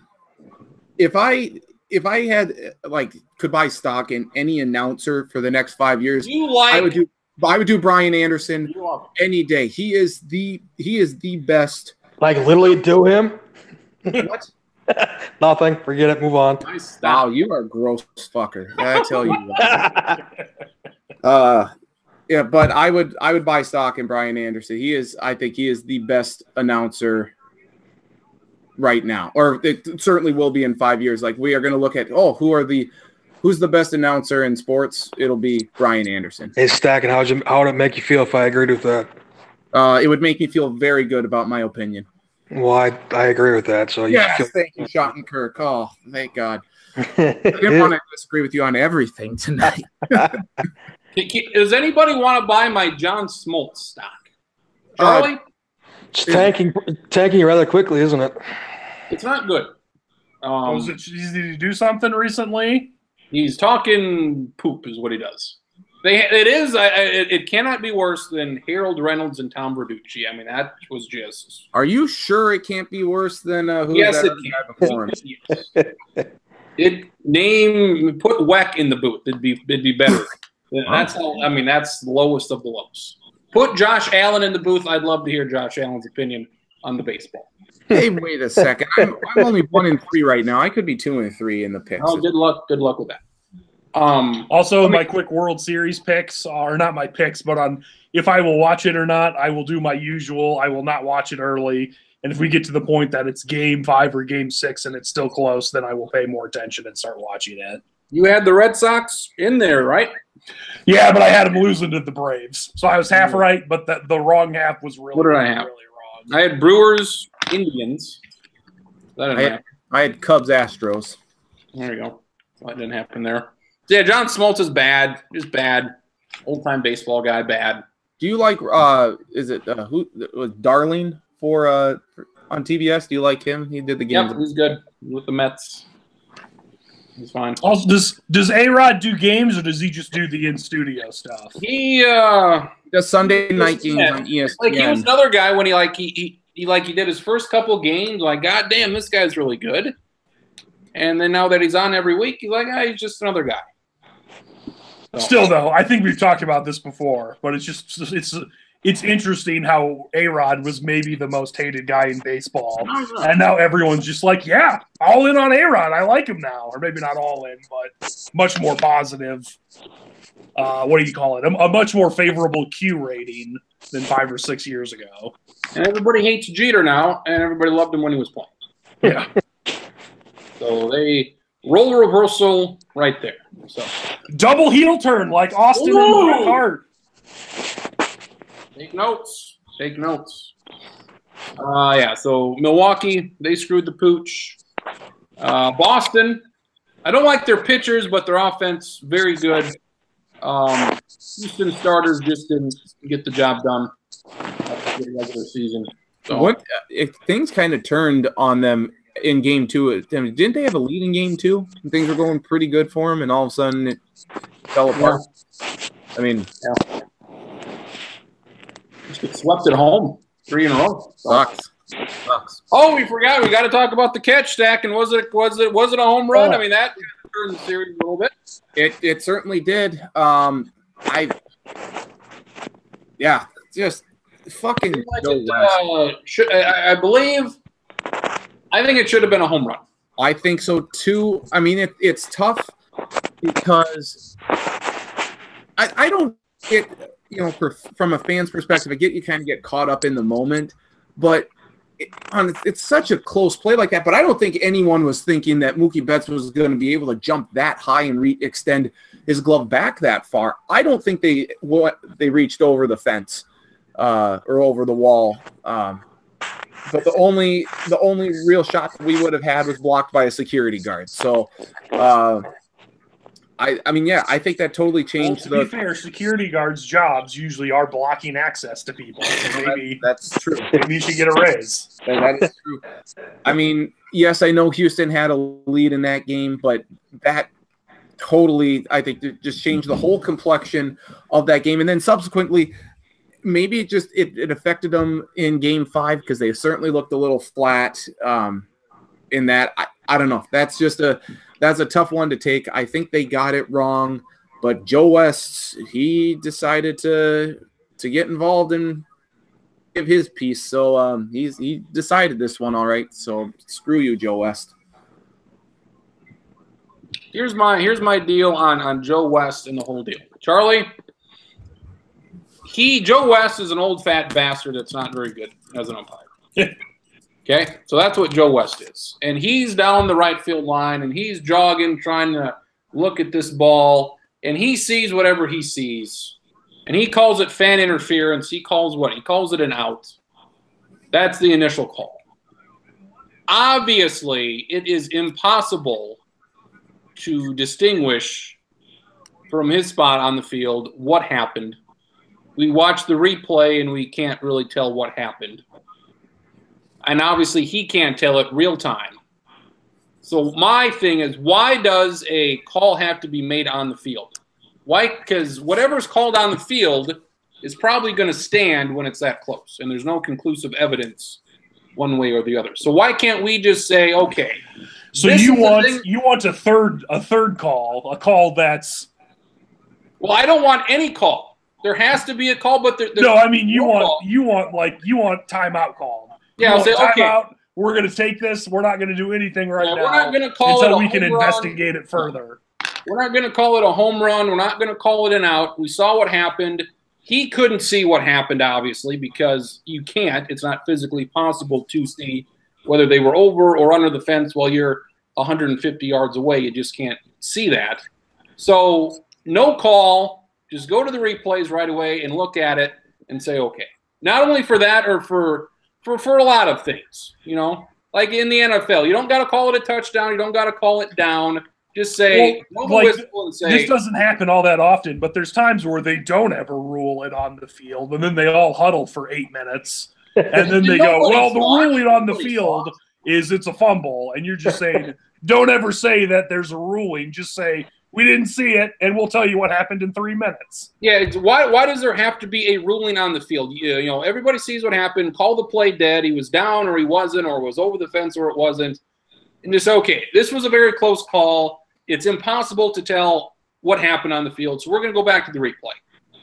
If I had could buy stock in any announcer for the next 5 years, I would do Brian Anderson any day. He is the best. Like literally do him. What? Nothing. Forget it. Move on. Wow, you are a gross fucker. I tell you. Yeah, but I would buy stock in Brian Anderson. I think he is the best announcer right now, or it certainly will be in 5 years. Like we are going to look at who's the best announcer in sports? It'll be Brian Anderson. Hey, Stacking, how would it make you feel if I agreed with that? It would make me feel very good about my opinion. Well, I agree with that. So thank you, Schottenkirk. Oh, thank God. I didn't want to disagree with you on everything tonight. Does anybody want to buy my John Smoltz stock? Charlie? It's tanking rather quickly, isn't it? It's not good. Did he do something recently? He's talking poop is what he does. It cannot be worse than Harold Reynolds and Tom Verducci. I mean, that was just. Are you sure it can't be worse than who? Yes, it can. Before him? Yes. Put Weck in the booth. It'd be better. That's how. I mean, that's the lowest of the lows. Put Josh Allen in the booth. I'd love to hear Josh Allen's opinion on the baseball. Hey, wait a second. I'm only 1-3 right now. I could be 2-3 in the picks. Oh, good luck. Good luck with that. Also, my quick World Series picks are not my picks, but on if I will watch it or not, I will do my usual. I will not watch it early. And if we get to the point that it's game 5 or game 6 and it's still close, then I will pay more attention and start watching it. You had the Red Sox in there, right? Yeah, but I had them losing to the Braves. So I was half right, but the wrong half was really, What did I have? really wrong. I had Brewers, Indians. That didn't happen. I had Cubs, Astros. There you go. That didn't happen there. Yeah, John Smoltz is bad. Just bad. Old-time baseball guy, bad. Do you like is it who was Darling for on TBS? Do you like him? He did the game. Yep, he's good with the Mets. He's fine. Also, does A-Rod do games or does he just do the in-studio stuff? He does Sunday night games on ESPN. like he was another guy when he did his first couple games, like, God damn, this guy's really good. And then now that he's on every week, he's like, he's just another guy. So. Still, though, I think we've talked about this before, but it's interesting how A-Rod was maybe the most hated guy in baseball, and now everyone's just like, yeah, all in on A-Rod. I like him now, or maybe not all in, but much more positive. What do you call it? A much more favorable Q rating than 5 or 6 years ago. And everybody hates Jeter now, and everybody loved him when he was playing. Yeah. So they role reversal right there. So double heel turn like Austin and Bret Hart. Take notes. Take notes. Yeah, so Milwaukee, they screwed the pooch. Boston, I don't like their pitchers, but their offense, very good. Houston starters just didn't get the job done after the regular season. So. If things kind of turned on them in game 2, didn't they have a lead in game 2? Things were going pretty good for them, and all of a sudden it fell apart. Yeah. I mean, yeah. Just get swept at home 3 in a row. Sucks. Oh, we forgot. We got to talk about the catch stack. And was it a home run? I mean, that turned the series a little bit. It certainly did. Just fucking. I think it should have been a home run. I think so too. I mean, it's tough because I don't get, from a fan's perspective, I get you kind of get caught up in the moment, but it's such a close play like that. But I don't think anyone was thinking that Mookie Betts was going to be able to jump that high and extend his glove back that far. I don't think they reached over the fence or over the wall. But the only real shot that we would have had was blocked by a security guard. So, I think that totally changed. Well, to be fair, security guards' jobs usually are blocking access to people. So maybe that's true. Maybe you should get a raise. That is true. I mean, yes, I know Houston had a lead in that game, but that totally, I think, just changed the whole complexion of that game. And then subsequently, maybe it affected them in game 5 because they certainly looked a little flat in that. I don't know. That's a tough one to take. I think they got it wrong, but Joe West, he decided to get involved and give his piece. So he decided this one all right. So screw you, Joe West. Here's my deal on Joe West and the whole deal. Charlie, Joe West is an old fat bastard that's not very good as an umpire. Okay, so that's what Joe West is. And he's down the right field line, and he's jogging, trying to look at this ball, and he sees whatever he sees. And he calls it fan interference. He calls what? He calls it an out. That's the initial call. Obviously, it is impossible to distinguish from his spot on the field what happened. We watch the replay, and we can't really tell what happened. And obviously, he can't tell it real time. So my thing is, why does a call have to be made on the field? Why? Because whatever's called on the field is probably going to stand when it's that close, and there's no conclusive evidence one way or the other. So why can't we just say, okay? So you want a third call, a call that's. Well, I don't want any call. There has to be a call, but no. I mean, you want timeout call. Yeah, I'll say, okay. We're going to take this. We're not going to do anything now. We're not going to call until we can investigate it further. We're not going to call it a home run. We're not going to call it an out. We saw what happened. he couldn't see what happened, obviously, because you can't. It's not physically possible to see whether they were over or under the fence while you're 150 yards away. You just can't see that. So no call. Just go to the replays right away and look at it and say, okay. Not only for that or for a lot of things, you know. Like in the NFL, you don't got to call it a touchdown. You don't got to call it down. Just say, and say, this doesn't happen all that often, but there's times where they don't ever rule it on the field, and then they all huddle for 8 minutes, and then they go, well, the ruling on the field is it's a fumble, and you're just saying, don't ever say that there's a ruling. Just say, we didn't see it, and we'll tell you what happened in 3 minutes. Yeah, why does there have to be a ruling on the field? You know, everybody sees what happened. Call the play dead. He was down or he wasn't, or was over the fence or it wasn't. And just, okay, this was a very close call. It's impossible to tell what happened on the field, so we're going to go back to the replay.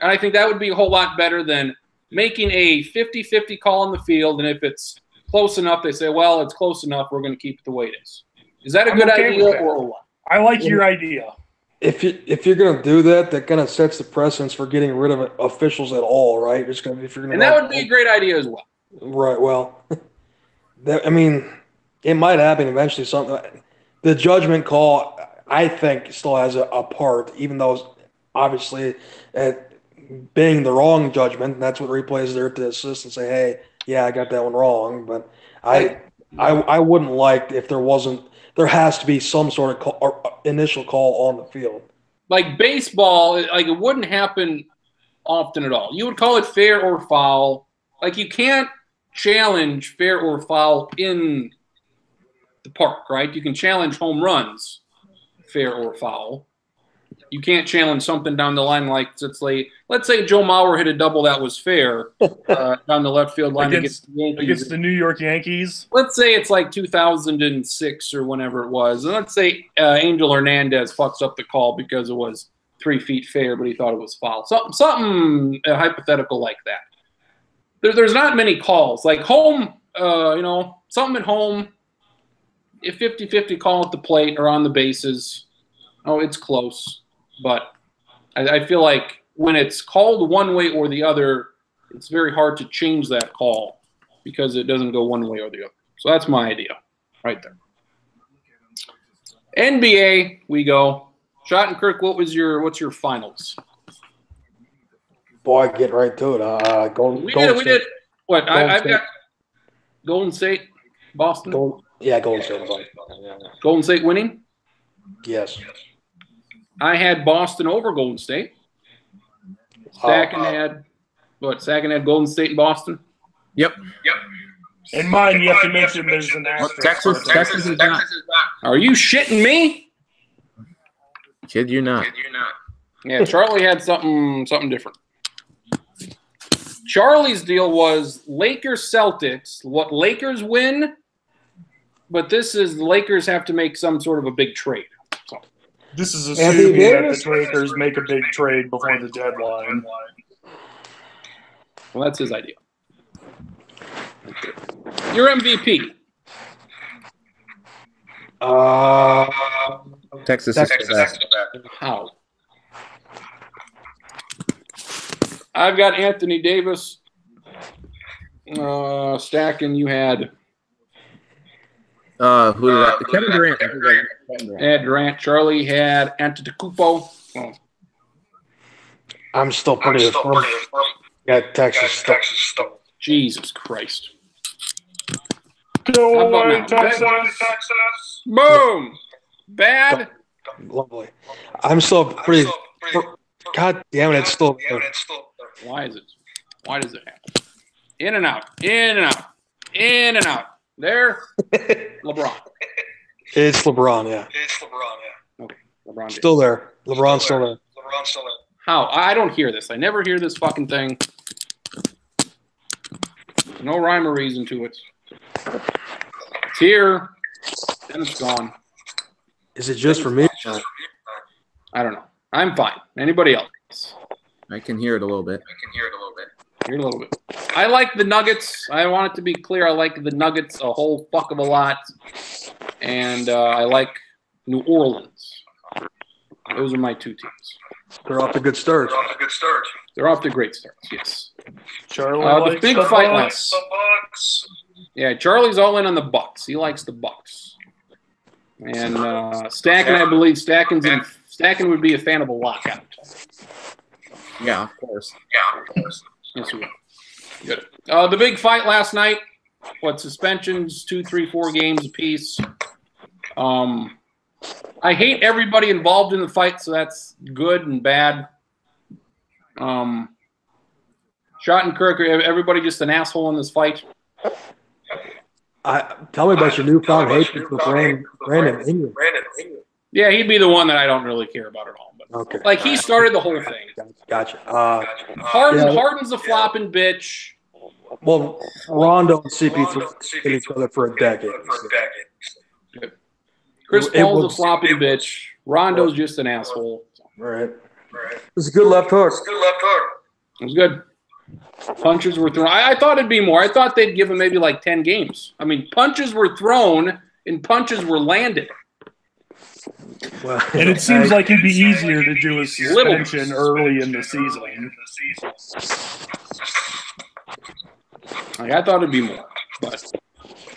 And I think that would be a whole lot better than making a 50-50 call on the field, and if it's close enough, they say, well, it's close enough, we're going to keep it the way it is. Is that a good idea or what? I like your idea. If you're going to do that, that kind of sets the precedence for getting rid of officials at all, right? It's going to if you're going and that would be a great idea as well. Right. Well, I mean, it might happen eventually. The judgment call, I think, still has a part, even though obviously being the wrong judgment. And that's what replay is there to assist and say, hey, yeah, I got that one wrong. But I wouldn't like if there wasn't. There has to be some sort of initial call on the field. Like baseball, like it wouldn't happen often at all. You would call it fair or foul. Like you can't challenge fair or foul in the park, right? You can challenge home runs, fair or foul. You can't challenge something down the line like let's say Joe Mauer hit a double that was fair down the left field line against the New York Yankees. Let's say it's like 2006 or whenever it was, and let's say Angel Hernandez fucks up the call because it was 3 feet fair, but he thought it was foul. Something hypothetical like that. There's not many calls like home. Something at home. If 50-50 call at the plate or on the bases, it's close. But I feel like when it's called one way or the other, it's very hard to change that call because it doesn't go one way or the other. So that's my idea right there. NBA, we go. Schottenkirk, what's your finals? Boy, get right to it. We did. What? I've got Golden State, Boston. Golden State. Yeah. Golden State winning? Yes. I had Boston over Golden State. Sagan had Golden State and Boston. Yep. In mine, you have to mention there's an asterisk. Texas is not. Are you shitting me? Kid you not. Yeah, Charlie had something different. Charlie's deal was Lakers Celtics. What Lakers win, but this is the Lakers have to make some sort of a big trade. So. This is assuming that the Lakers make a big trade before the deadline. Well, that's his idea. Your MVP. Texas. How? I've got Anthony Davis. Stacking, you had. Who did I? Kevin Durant. Had Durant. Charlie had Antetokounmpo. Oh. I'm still pretty firm. Yeah, Texas still. Jesus Christ. Go away, Texas. Boom. Bad. Lovely. I'm still pretty. God damn it! It's still. Why is it? Why does it happen? In and out. In and out. In and out. There. LeBron. It's LeBron, yeah. Okay. LeBron. Still there. LeBron's still there. How? I don't hear this. I never hear this fucking thing. No rhyme or reason to it. It's here. Then it's gone. Is it just for me? I don't know. I'm fine. Anybody else? I can hear it a little bit. Hear it a little bit. I like the Nuggets. I want it to be clear. I like the Nuggets a whole fuck of a lot. And I like New Orleans. Those are my two teams. They're off to a good start. They're off to great starts. Yes. Charlie The likes big the fight Bucks. last. Yeah, Charlie's all in on the Bucks. He likes the Bucks. And Stacken, I believe Stacken would be a fan of a lockout. Yeah, of course. Yes, we will. Good. The big fight last night. What, suspensions, 2, 3, 4 games apiece. I hate everybody involved in the fight, so that's good and bad. Schottenkirk, everybody just an asshole in this fight. Tell me about your newfound hatred for Brandon Ingram. Yeah, he'd be the one that I don't really care about at all. But Okay. like he started the whole thing. Gotcha. Harden's a flopping bitch. Well, Rondo and CP3 hit each other for a decade. Chris Paul's a flopping bitch. Rondo's just an asshole. Right. It's a good left hook. It was good. Punches were thrown. I thought it'd be more. I thought they'd give him maybe like 10 games. I mean, punches were thrown and punches were landed. Well, And it seems like it'd be easier to do a suspension early in the season. Like, I thought it'd be more, but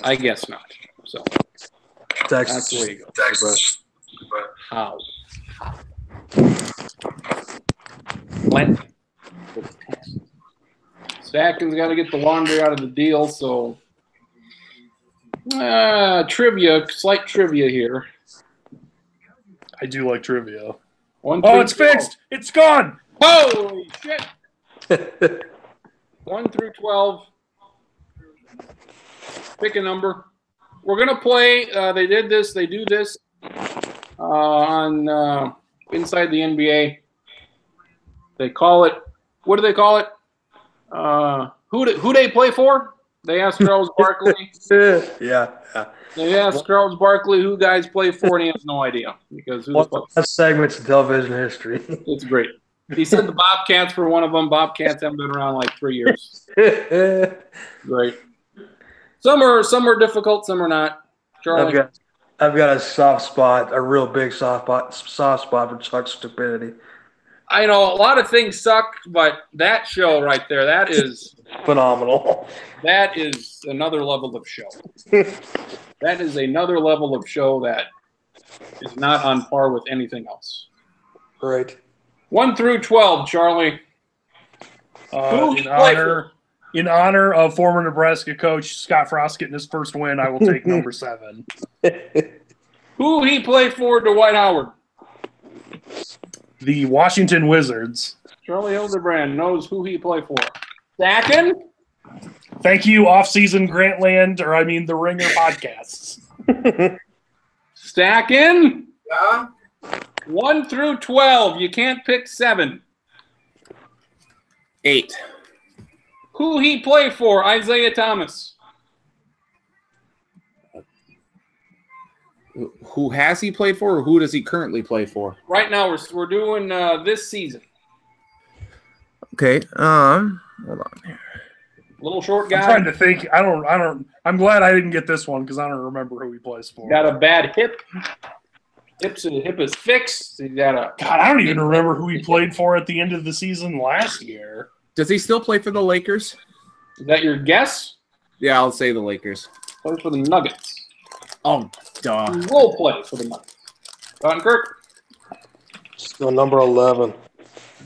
I guess not. So that's the way it goes. How? Stacken's got to get the laundry out of the deal, so slight trivia here. I do like trivia. 1 Oh, through it's 12. fixed. It's gone. Holy shit! 1 through 12. Pick a number. We're gonna play. They do this on Inside the NBA. They call it. What do they call it? Who they play for? They asked Charles Barkley. Yeah. They asked Charles Barkley who guys play for, and he has no idea because who the fuck? That's segments in television history. It's great. He said the Bobcats for one of them. Bobcats haven't been around like 3 years. Great. Some are difficult, some are not. Charlie, I've got a soft spot, a real big soft spot for Chuck's stupidity. I know a lot of things suck, but that show right there, that is Phenomenal. That is another level of show. That is another level of show that is not on par with anything else. Right. 1 through 12, Charlie. In honor of former Nebraska coach Scott Frost getting his first win, I will take number 7. Who he played for, Dwight Howard? The Washington Wizards. Charlie Hildebrand knows who he played for. Stacken? Thank you, off-season Grantland, the Ringer podcasts. Stacken? Yeah. 1 through 12. You can't pick 7. 8. Who he played for? Isaiah Thomas. Who has he played for, or who does he currently play for? Right now, we're doing this season. Okay. Hold on here. Little short guy. I'm trying to think. I'm glad I didn't get this one because I don't remember who he plays for. Got a bad hip. Hip is fixed. He got a. God, I don't even remember who he played for at the end of the season last year. Does he still play for the Lakers? Is that your guess? Yeah, I'll say the Lakers. Plays for the Nuggets. Oh, duh. He will play for the Nuggets. Kirk. Still number 11.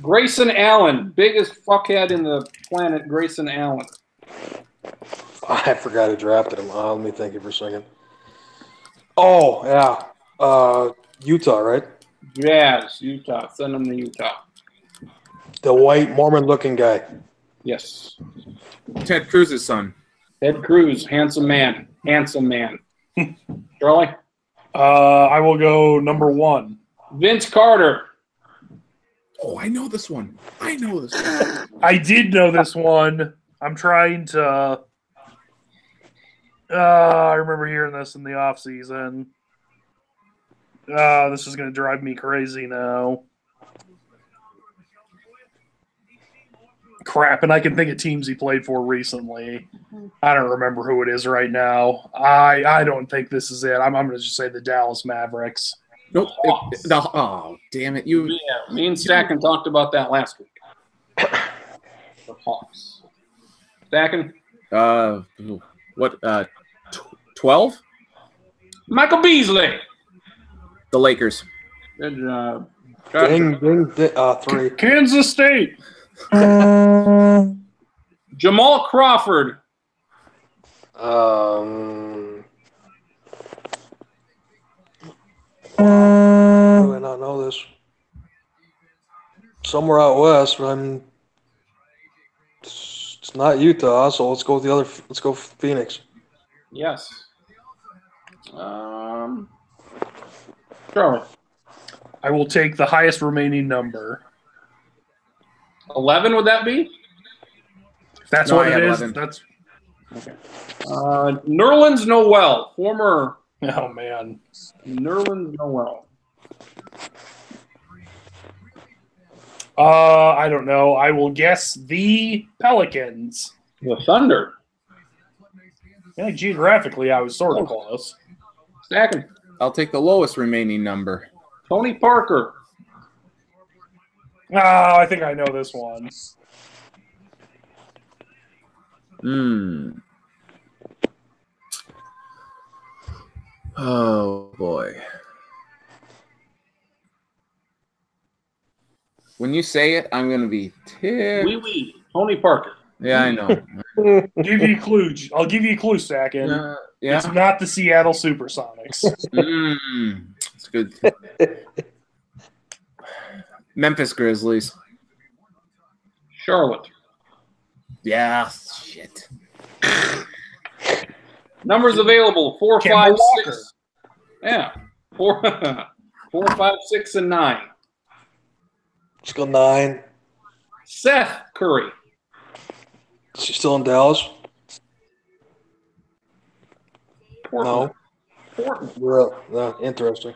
Grayson Allen, biggest fuckhead in the planet. Grayson Allen. I forgot who drafted him. Let me think for a second. Oh, yeah. Utah, right? Jazz, Utah. Send him to Utah. The white Mormon-looking guy. Yes. Ted Cruz's son. Ted Cruz, handsome man. Handsome man. Charlie? I will go number 1. Vince Carter. Oh, I know this one. I I did know this one. I'm trying to. I remember hearing this in the off season. This is going to drive me crazy now. Crap, and I can think of teams he played for recently. I don't remember who it is right now. I don't think this is it. I'm going to just say the Dallas Mavericks. Nope. Oh, damn it. Yeah, me and Stacken talked about that last week. The Hawks. Stacking. What? 12? Michael Beasley. The Lakers. Good job. Ding, 3. Kansas State. Jamal Crawford. How do I not know this? Somewhere out west, but it's not Utah, so let's go with the other. Let's go Phoenix. Yes. Charlie. I will take the highest remaining number. 11 would that be? If that's No, what I it had is, 11. that's. Nerlens Noel. Former Oh man. Nerlens Noel. I don't know. I will guess the Pelicans. The Thunder. Yeah, geographically, I was sort of close. Stacking. I'll take the lowest remaining number. Tony Parker. Oh, I think I know this one. Oh boy. When you say it, I'm gonna be ticked. Wee. Tony Parker. Yeah, I know. Give you a clue. I'll give you a clue, Stacking. Yeah. It's not the Seattle Supersonics. It's good. Memphis Grizzlies. Charlotte. Yeah. Shit. Numbers available: 4, Kemba 5, Walker. 6. Yeah, 4, 5, 6, and 9. Let's go 9. Seth Curry. Is he still in Dallas? Portland. No. Portland. No, interesting.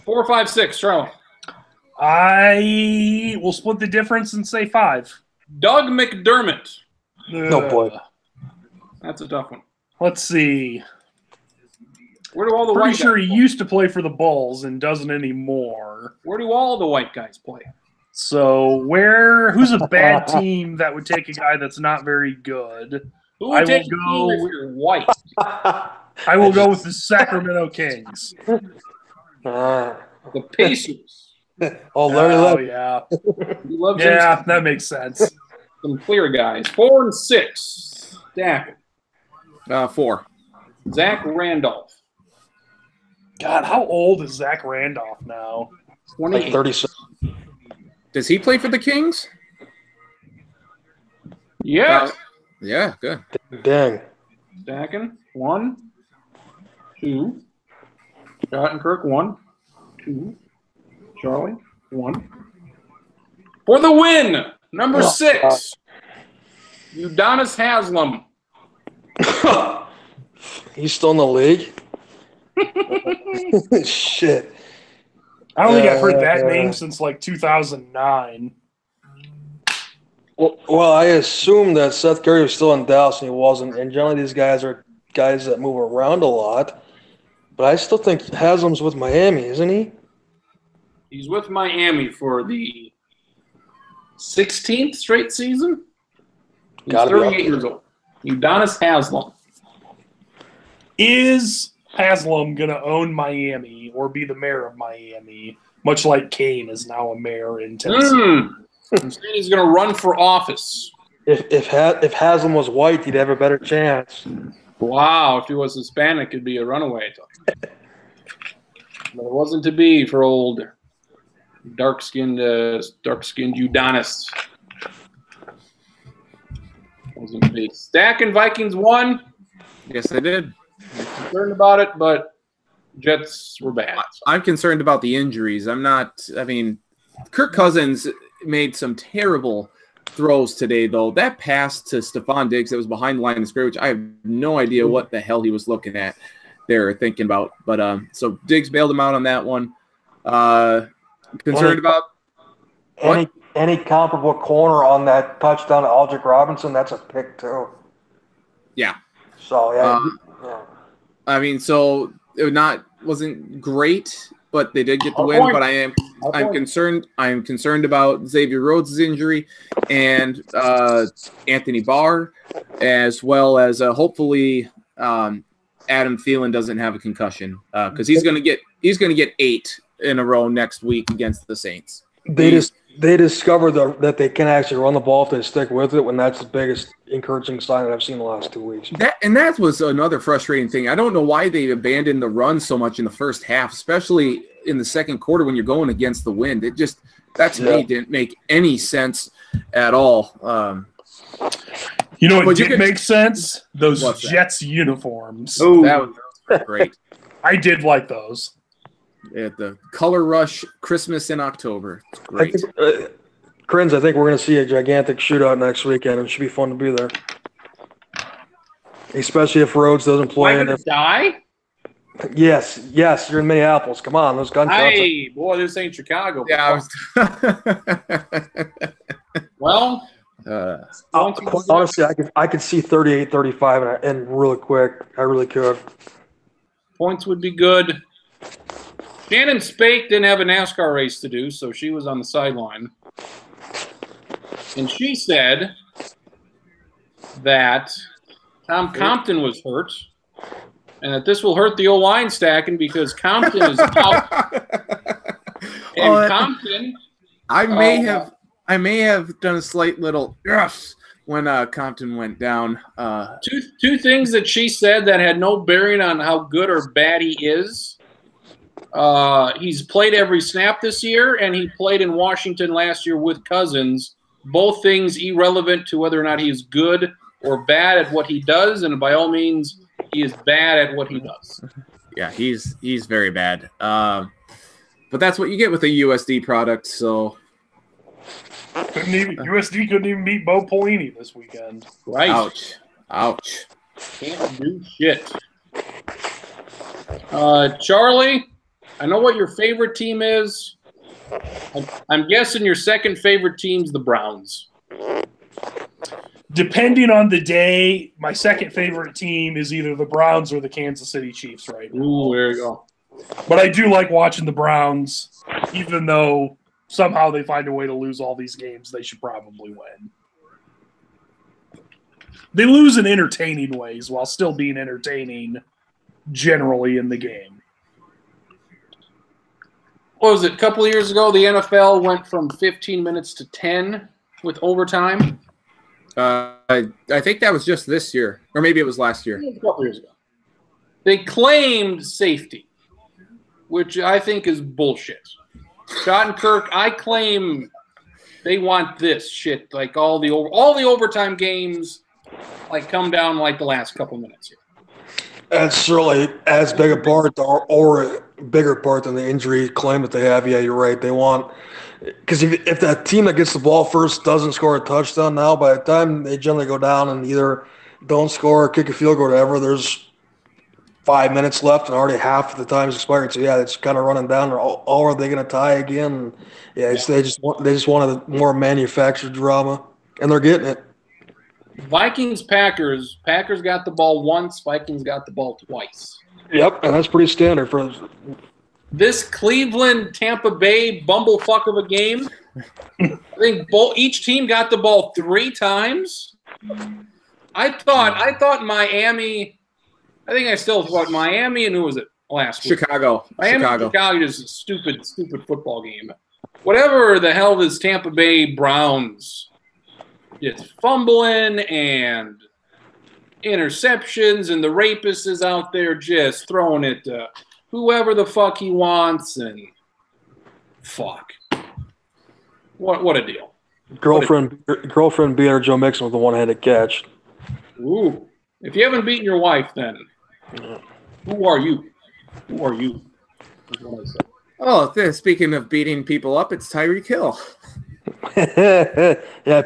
4, 5, 6. Charlotte. I will split the difference and say 5. Doug McDermott. No boy. That's a tough one. Let's see. Where do all the Pretty white sure guys he play? used to play for the Bulls and doesn't anymore. Where do all the white guys play? So who's a bad team that would take a guy that's not very good? Who I would will take a team go- if you're white? I will go with the Sacramento Kings. Ah. The Pacers. Oh, Larry Oh, Love. yeah. He loves Yeah, that makes sense. some clear guys. 4 and 6. Stack. 4. Zach Randolph. God, how old is Zach Randolph now? 28. Like 36. Does he play for the Kings? Yes. Yeah, good. Dang. Stacking. 1, 2. Schottenkirk. 1, 2. Charlie. 1. For the win, number 6. Udonis Haslam. He's still in the league? Shit. I don't think I've heard that name since like 2009. Well, I assume that Seth Curry was still in Dallas and he wasn't. And generally, these guys are guys that move around a lot. But I still think Haslam's with Miami, isn't he? He's with Miami for the 16th straight season. He's Gotta be up 38 there. years old. Udonis Haslam. Is Haslam going to own Miami or be the mayor of Miami, much like Kane is now a mayor in Tennessee? I'm saying he's going to run for office. If Haslam was white, he'd have a better chance. Wow, if he was Hispanic, it'd be a runaway. But it wasn't to be for old dark-skinned Udonis. Wasn't to be. Stacking Vikings won. Yes, I did. Concerned about it, but Jets were bad. I'm concerned about the injuries. Kirk Cousins made some terrible throws today, though. That pass to Stephon Diggs that was behind the line of scrimmage, I have no idea what the hell he was looking at there, thinking about. But so Diggs bailed him out on that one. Concerned about Any comparable corner on that touchdown to Aldrick Robinson, that's a pick too. Yeah. So yeah. So it wasn't great, but they did get the A win. point. But I am I'm concerned. I'm concerned about Xavier Rhodes' injury and Anthony Barr, as well as hopefully Adam Thielen doesn't have a concussion because he's going to get 8 in a row next week against the Saints. They discovered that they can actually run the ball if they stick with it, when that's the biggest encouraging sign that I've seen the last 2 weeks. That was another frustrating thing. I don't know why they abandoned the run so much in the first half, especially in the second quarter when you're going against the wind. It just, to me, didn't make any sense at all. You know what did make sense? Those Jets uniforms. Oh, that was great. I did like those. At the Color Rush Christmas in October. It's great. Crins, I think we're going to see a gigantic shootout next weekend. It should be fun to be there. Especially if Rhodes doesn't play. Am I die? Yes, you're in Minneapolis. Come on, those gunshots. Hey, boy, this ain't Chicago. Yeah, Well, honestly, I could see 38-35 and really quick. I really could. Points would be good. Shannon Spake didn't have a NASCAR race to do, so she was on the sideline. And she said that Tom Compton was hurt and that this will hurt the O-line stacking because Compton is out. And Compton... I may have done a slight little yes when Compton went down. Two things that she said that had no bearing on how good or bad he is. He's played every snap this year, and he played in Washington last year with Cousins. Both things irrelevant to whether or not he is good or bad at what he does, and by all means, he is bad at what he does. Yeah, he's very bad. But that's what you get with a USD product. So USD couldn't even beat Bo Pelini this weekend. Right? Ouch! Can't do shit. Charlie, I know what your favorite team is. I'm guessing your second favorite team's the Browns. Depending on the day, my second favorite team is either the Browns or the Kansas City Chiefs right now. Ooh, there you go. But I do like watching the Browns, even though somehow they find a way to lose all these games they should probably win. They lose in entertaining ways while still being entertaining generally in the game. What was it? A couple of years ago, the NFL went from 15 minutes to 10 with overtime. I think that was just this year, or maybe it was last year. A couple of years ago. They claimed safety, which I think is bullshit. Schottenkirk, I claim they want this shit, like all the overtime games, like come down like the last couple minutes here. That's certainly as big a part or a bigger part than the injury claim that they have. Yeah, you're right. They want – because if that team that gets the ball first doesn't score a touchdown now, by the time they generally go down and either don't score or kick a field goal or whatever, there's 5 minutes left and already half of the time is expired. So, yeah, it's kind of running down. Or are they going to tie again? Yeah, they just wanted more manufactured drama, and they're getting it. Vikings-Packers. Packers got the ball once. Vikings got the ball twice. Yep, and that's pretty standard for this Cleveland-Tampa Bay bumblefuck of a game. I think each team got the ball 3 times. I thought Miami. I think I still thought Miami, and who was it last week? Chicago. Chicago is a stupid football game. Whatever the hell this Tampa Bay Browns. Just fumbling and interceptions, and the rapist is out there just throwing it to whoever the fuck he wants, and fuck. What a deal. Girlfriend beating her Joe Mixon with a one-handed catch. Ooh. If you haven't beaten your wife, then who are you? Who are you? Oh, speaking of beating people up, it's Tyreek Hill. Yeah.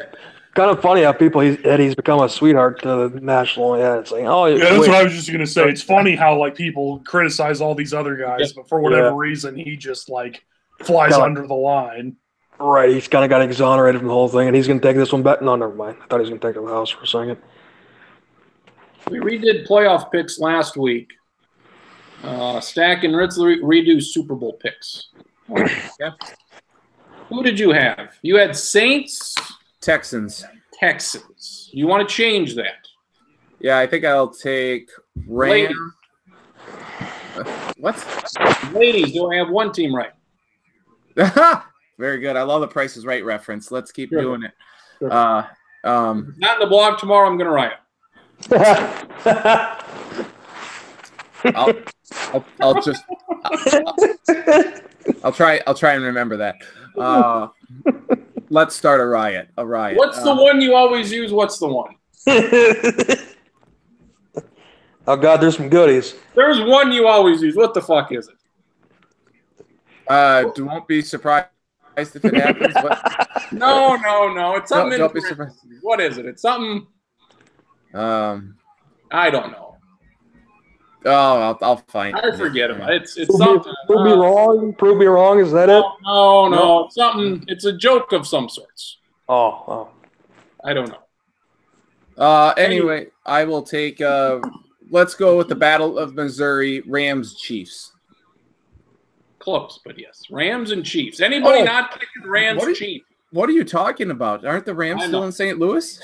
Kind of funny how he's become a sweetheart to the national. Yeah, it's like, oh, yeah, that's what I was just gonna say. It's funny how like people criticize all these other guys, but for whatever reason, he just like flies under the line. Right, he's kind of got exonerated from the whole thing, and he's gonna take this one back. No, never mind. I thought he was gonna take it to the house for a second. We redid playoff picks last week. Stack and Ritz redo Super Bowl picks. Yeah. Who did you have? You had Saints, Texans. Texans. You want to change that? Yeah, I think I'll take Ladies. Ram. What? Ladies, do I have one team right? Very good. I love the Price is Right reference. Let's keep Sure. doing it. Sure. Um, Not in the blog tomorrow. I'm going to riot. I'll try and remember that. Let's start a riot. What's the one you always use? What's the one? Oh God, there's some goodies. There's one you always use. What the fuck is it? Won't be surprised if it happens. What? No. It's something. Don't be surprised. What is it? It's something. I don't know. Oh, I'll find. I forget about it. It's Prove something. me wrong. Prove me wrong. Is that it? No. Something. It's a joke of some sorts. Oh. I don't know. Anyway, I will take. Let's go with the Battle of Missouri, Rams, Chiefs. Close, but yes. Rams and Chiefs. Anybody not picking Rams, Chiefs? What are you talking about? Aren't the Rams still in St. Louis?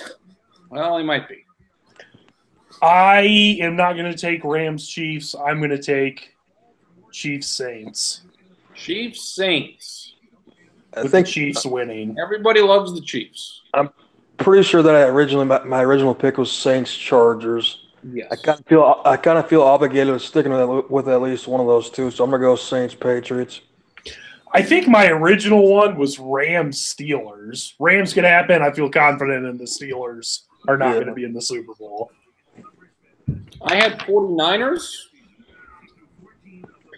Well, they might be. I am not going to take Rams Chiefs. I'm going to take Chiefs Saints. Chiefs Saints. I think Chiefs winning. Everybody loves the Chiefs. I'm pretty sure that my original pick was Saints Chargers. Yes. I kind of feel obligated to sticking with at least one of those two, so I'm gonna go Saints Patriots. I think my original one was Rams Steelers. Rams can happen. I feel confident in the Steelers are not going to be in the Super Bowl. I had 49ers.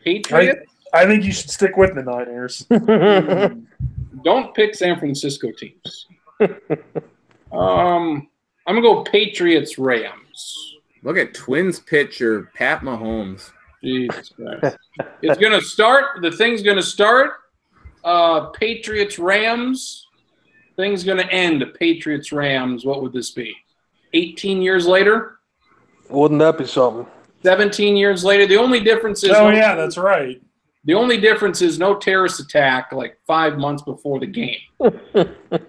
Patriots. I think you should stick with the Niners. Don't pick San Francisco teams. I'm gonna go Patriots Rams. Look at Twins pitcher Pat Mahomes. Jesus Christ. It's gonna start. The thing's gonna start. Patriots Rams. Thing's gonna end. Patriots Rams. What would this be? 18 years later. Wouldn't that be something? 17 years later. The only difference is. Yeah, that's right. The only difference is no terrorist attack like 5 months before the game. I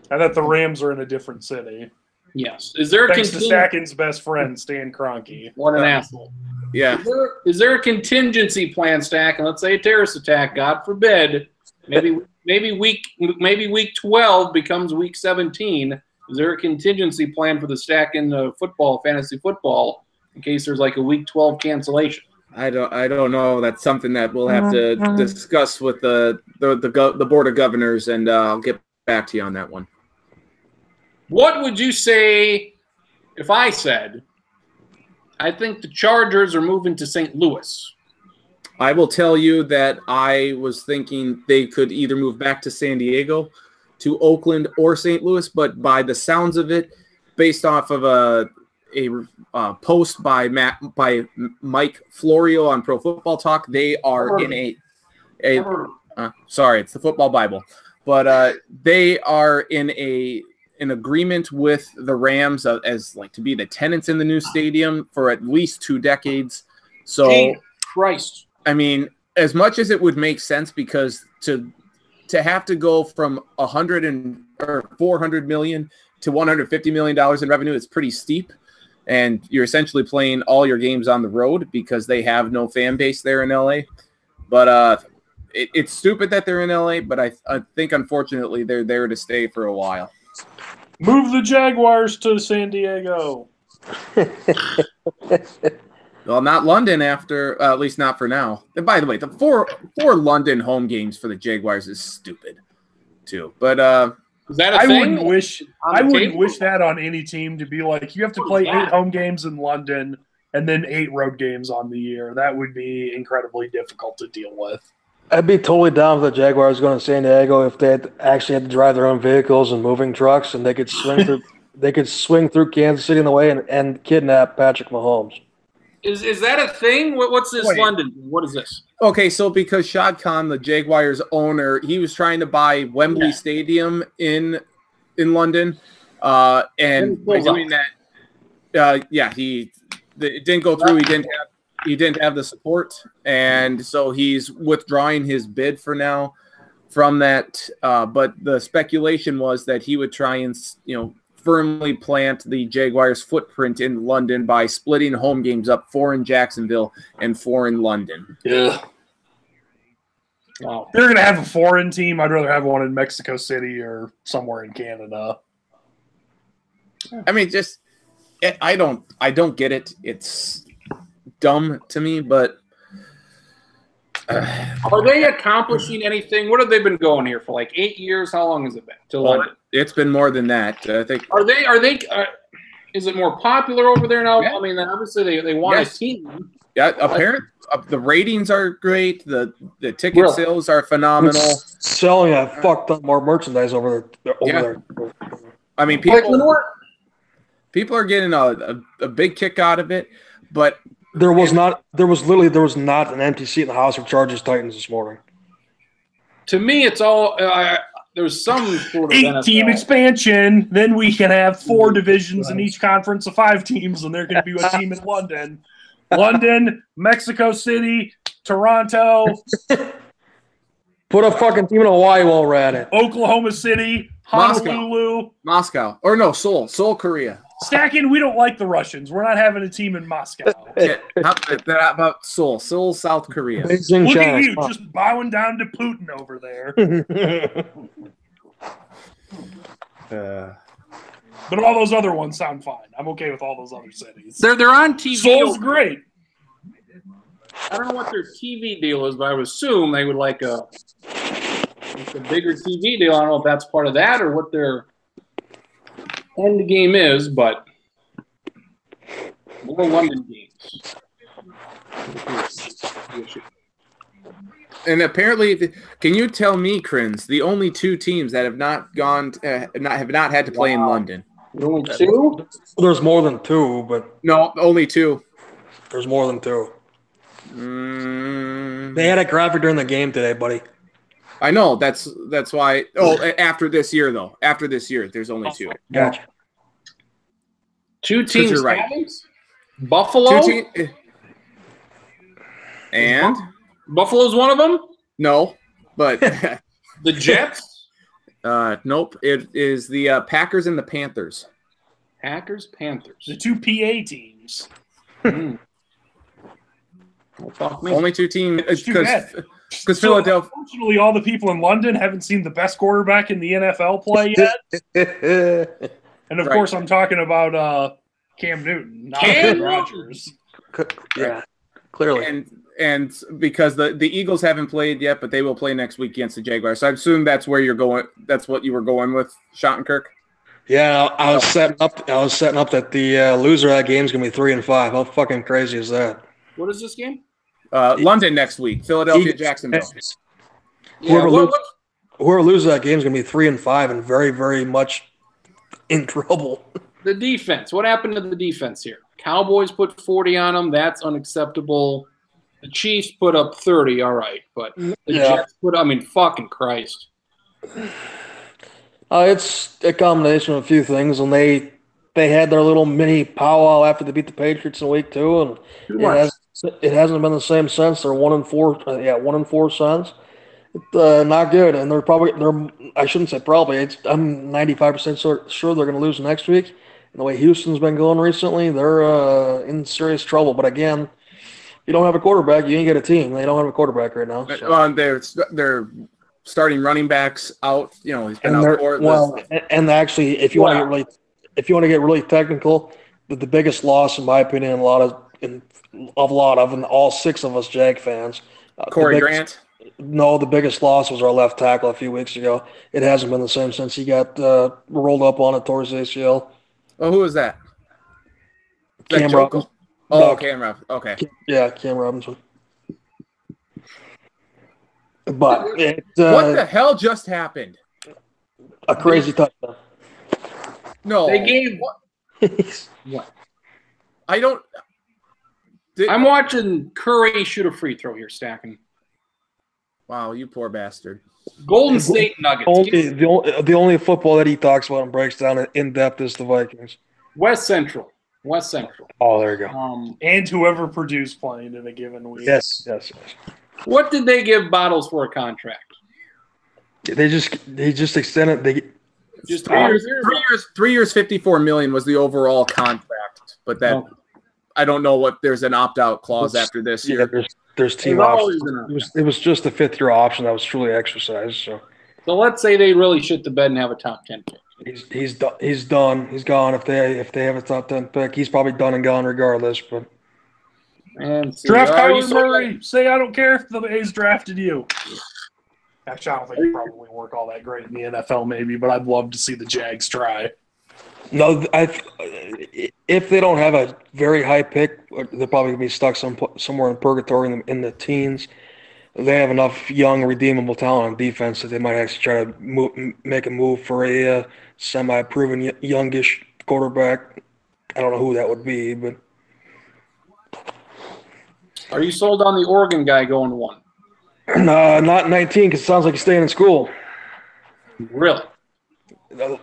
thought the Rams are in a different city. Yes. Is there a Thanks to Stacken's best friend, Stan Kroenke. What an asshole. Yeah. Is there a contingency plan, Stack? And let's say a terrorist attack, God forbid. Maybe week 12 becomes week 17. Is there a contingency plan for the Stack in fantasy football in case there's like a week 12 cancellation? I don't know. That's something that we'll have to discuss with the board of governors, and I'll get back to you on that one. What would you say if I said, I think the Chargers are moving to St. Louis? I will tell you that I was thinking they could either move back to San Diego, to Oakland, or St. Louis, but by the sounds of it, based off of a post by Mike Florio on Pro Football Talk, they are in sorry, it's the Football Bible, but they are in an agreement with the Rams as like to be the tenants in the new stadium for at least 2 decades. So, Jesus Christ. I mean, as much as it would make sense, because to have to go from $400 million to $150 million in revenue is pretty steep. And you're essentially playing all your games on the road because they have no fan base there in LA. But it's stupid that they're in LA, but I think, unfortunately, they're there to stay for a while. Move the Jaguars to San Diego. Well, not London after, at least not for now. And by the way, the four London home games for the Jaguars is stupid, too. But is that a thing? I wouldn't wish that on any team, to be like, you have to play 8 home games in London and then 8 road games on the year. That would be incredibly difficult to deal with. I'd be totally down with the Jaguars going to San Diego if they actually had to drive their own vehicles and moving trucks, and they could swing through. They could swing through Kansas City in the way and kidnap Patrick Mahomes. Is that a thing? What's this London? What is this? Okay, so because Shad Khan, the Jaguars owner, he was trying to buy Wembley Stadium in London, and by doing that, it didn't go through. He didn't have the support, and so he's withdrawing his bid for now. from that. But the speculation was that he would try and, firmly plant the Jaguars' footprint in London by splitting home games up, 4 in Jacksonville and 4 in London. Yeah. Wow. If they're going to have a foreign team, I'd rather have one in Mexico City or somewhere in Canada. I mean, I don't get it. It's dumb to me, but are they accomplishing anything? What have they been going here for? Like 8 years? How long has it been to London? It's been more than that. I think. Are they? Is it more popular over there now? Yeah. I mean, obviously they want a team. Yeah, apparently the ratings are great. The ticket sales are phenomenal. It's selling a fucked up more merchandise over there. I mean, people are getting a big kick out of it, but there was not an empty seat in the House of Chargers Titans this morning. To me, it's all there's some sort of 8-team expansion. Then we can have 4 divisions in each conference of 5 teams, and there can be a team in London. London, Mexico City, Toronto. Put a fucking team in Hawaii while we're at it. Oklahoma City, Honolulu. Moscow. Or no, Seoul, Korea. Stacking, we don't like the Russians. We're not having a team in Moscow. How about Seoul, South Korea. Look at you, just bowing down to Putin over there. But all those other ones sound fine. I'm okay with all those other cities. They're on TV. Seoul's great. I don't know what their TV deal is, but I would assume they would like a bigger TV deal. I don't know if that's part of that or what their end game is, but more London games. And apparently, can you tell me, Crins, the only 2 teams that have not had to play in London? Only 2? There's more than 2, but no, only 2. There's more than 2. They had a graphic during the game today, buddy. I know. That's why. Oh, after this year, though. After this year, there's only 2. Gotcha. 2 teams. You're right. Buffalo. 2 teams. And Buffalo's one of them. No, but the Jets. Nope. It is the Packers and the Panthers. Packers, Panthers. The 2 PA teams. Only 2 teams because Philadelphia. Unfortunately, all the people in London haven't seen the best quarterback in the NFL play yet. And of course, I'm talking about Cam Newton, not Aaron Rodgers. Yeah, clearly. And because the Eagles haven't played yet, but they will play next week against the Jaguars. So I assume that's where you're going. That's what you were going with, Schottenkirk. Yeah, I was setting up that the loser of that game is going to be 3-5. How fucking crazy is that? What is this game? London next week. Philadelphia, Jacksonville. Yeah, whoever loses that game is going to be 3-5 and very, very much in trouble. The defense. What happened to the defense here? Cowboys put 40 on them. That's unacceptable. The Chiefs put up 30. All right, but the Jets put. I mean, fucking Christ. It's a combination of a few things, and they had their little mini powwow after they beat the Patriots in week 2, and it hasn't been the same since. They're 1-4. 1-4 since. Not good, and they're. I shouldn't say probably. I'm 95% sure they're going to lose next week. And the way Houston's been going recently, they're in serious trouble. But again, you don't have a quarterback, you ain't get a team. They don't have a quarterback right now. So. They're starting running backs out. He's been out for and actually, if you want to get really technical, the biggest loss, in my opinion, and all 6 of us Jag fans, Corey Grant. No, the biggest loss was our left tackle a few weeks ago. It hasn't been the same since he got rolled up on a towards the ACL. Oh, who was that? Cam Robinson. Oh, Cam Robinson. Okay. Yeah, Cam Robinson. But what the hell just happened? A crazy touchdown. No. They gave what? I don't. I'm watching Curry shoot a free throw here, Stacking. Wow, you poor bastard. Golden State Nuggets. The only football that he talks about and breaks down in depth is the Vikings. West Central. Oh, there you go. And whoever Purdue's playing in a given week. Yes. What did they give Bottles for a contract? He just extended. They Just 3 years, $54 million was the overall contract, but that I don't know what there's an opt-out clause after this year. There's team There's options. always It was just a 5th-year option that was truly exercised. So let's say they really shit the bed and have a top 10 pick. He's done. He's done. He's gone. If they have a top 10 pick, he's probably done and gone regardless. But And Draft Kyler Murray. Say I don't care if the A's drafted you. Actually, I don't think you probably work all that great in the NFL, maybe, but I'd love to see the Jags try. no, if they don't have a very high pick, they're probably gonna be stuck somewhere in purgatory in the teens. They have enough young, redeemable talent on defense that they might actually try to make a move for a semi-proven youngish quarterback. I don't know who that would be, but Are you sold on the Oregon guy going 1? not 19 because it sounds like he's staying in school. Really? The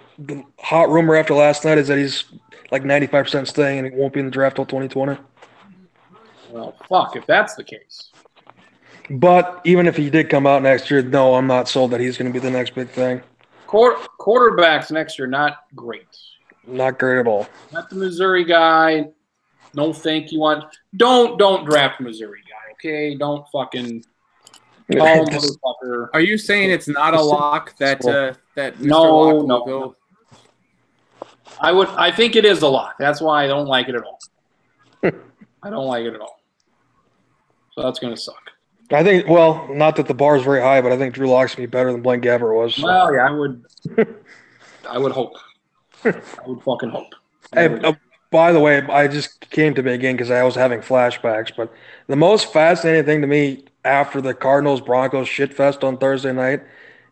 hot rumor after last night is that he's like 95% staying and he won't be in the draft till 2020. Well, fuck, if that's the case. But even if he did come out next year, no, I'm not sold that he's going to be the next big thing. Quarterbacks next year, not great. Not great at all. Not the Missouri guy. No thank you on. Don't draft Missouri guy, okay? Don't fucking motherfucker. Are you saying it's not a lock that that Mr. No, Lock will no. go? I think it is a lock. That's why I don't like it at all. I don't like it at all. So that's gonna suck. I think, well, not that the bar is very high, but I think Drew Lock's going to be better than Blaine Gabbert was. So. Well, yeah, I would hope. I would fucking hope. Hey, by the way, I just came to me again because I was having flashbacks, but the most fascinating thing to me after the Cardinals-Broncos shitfest on Thursday night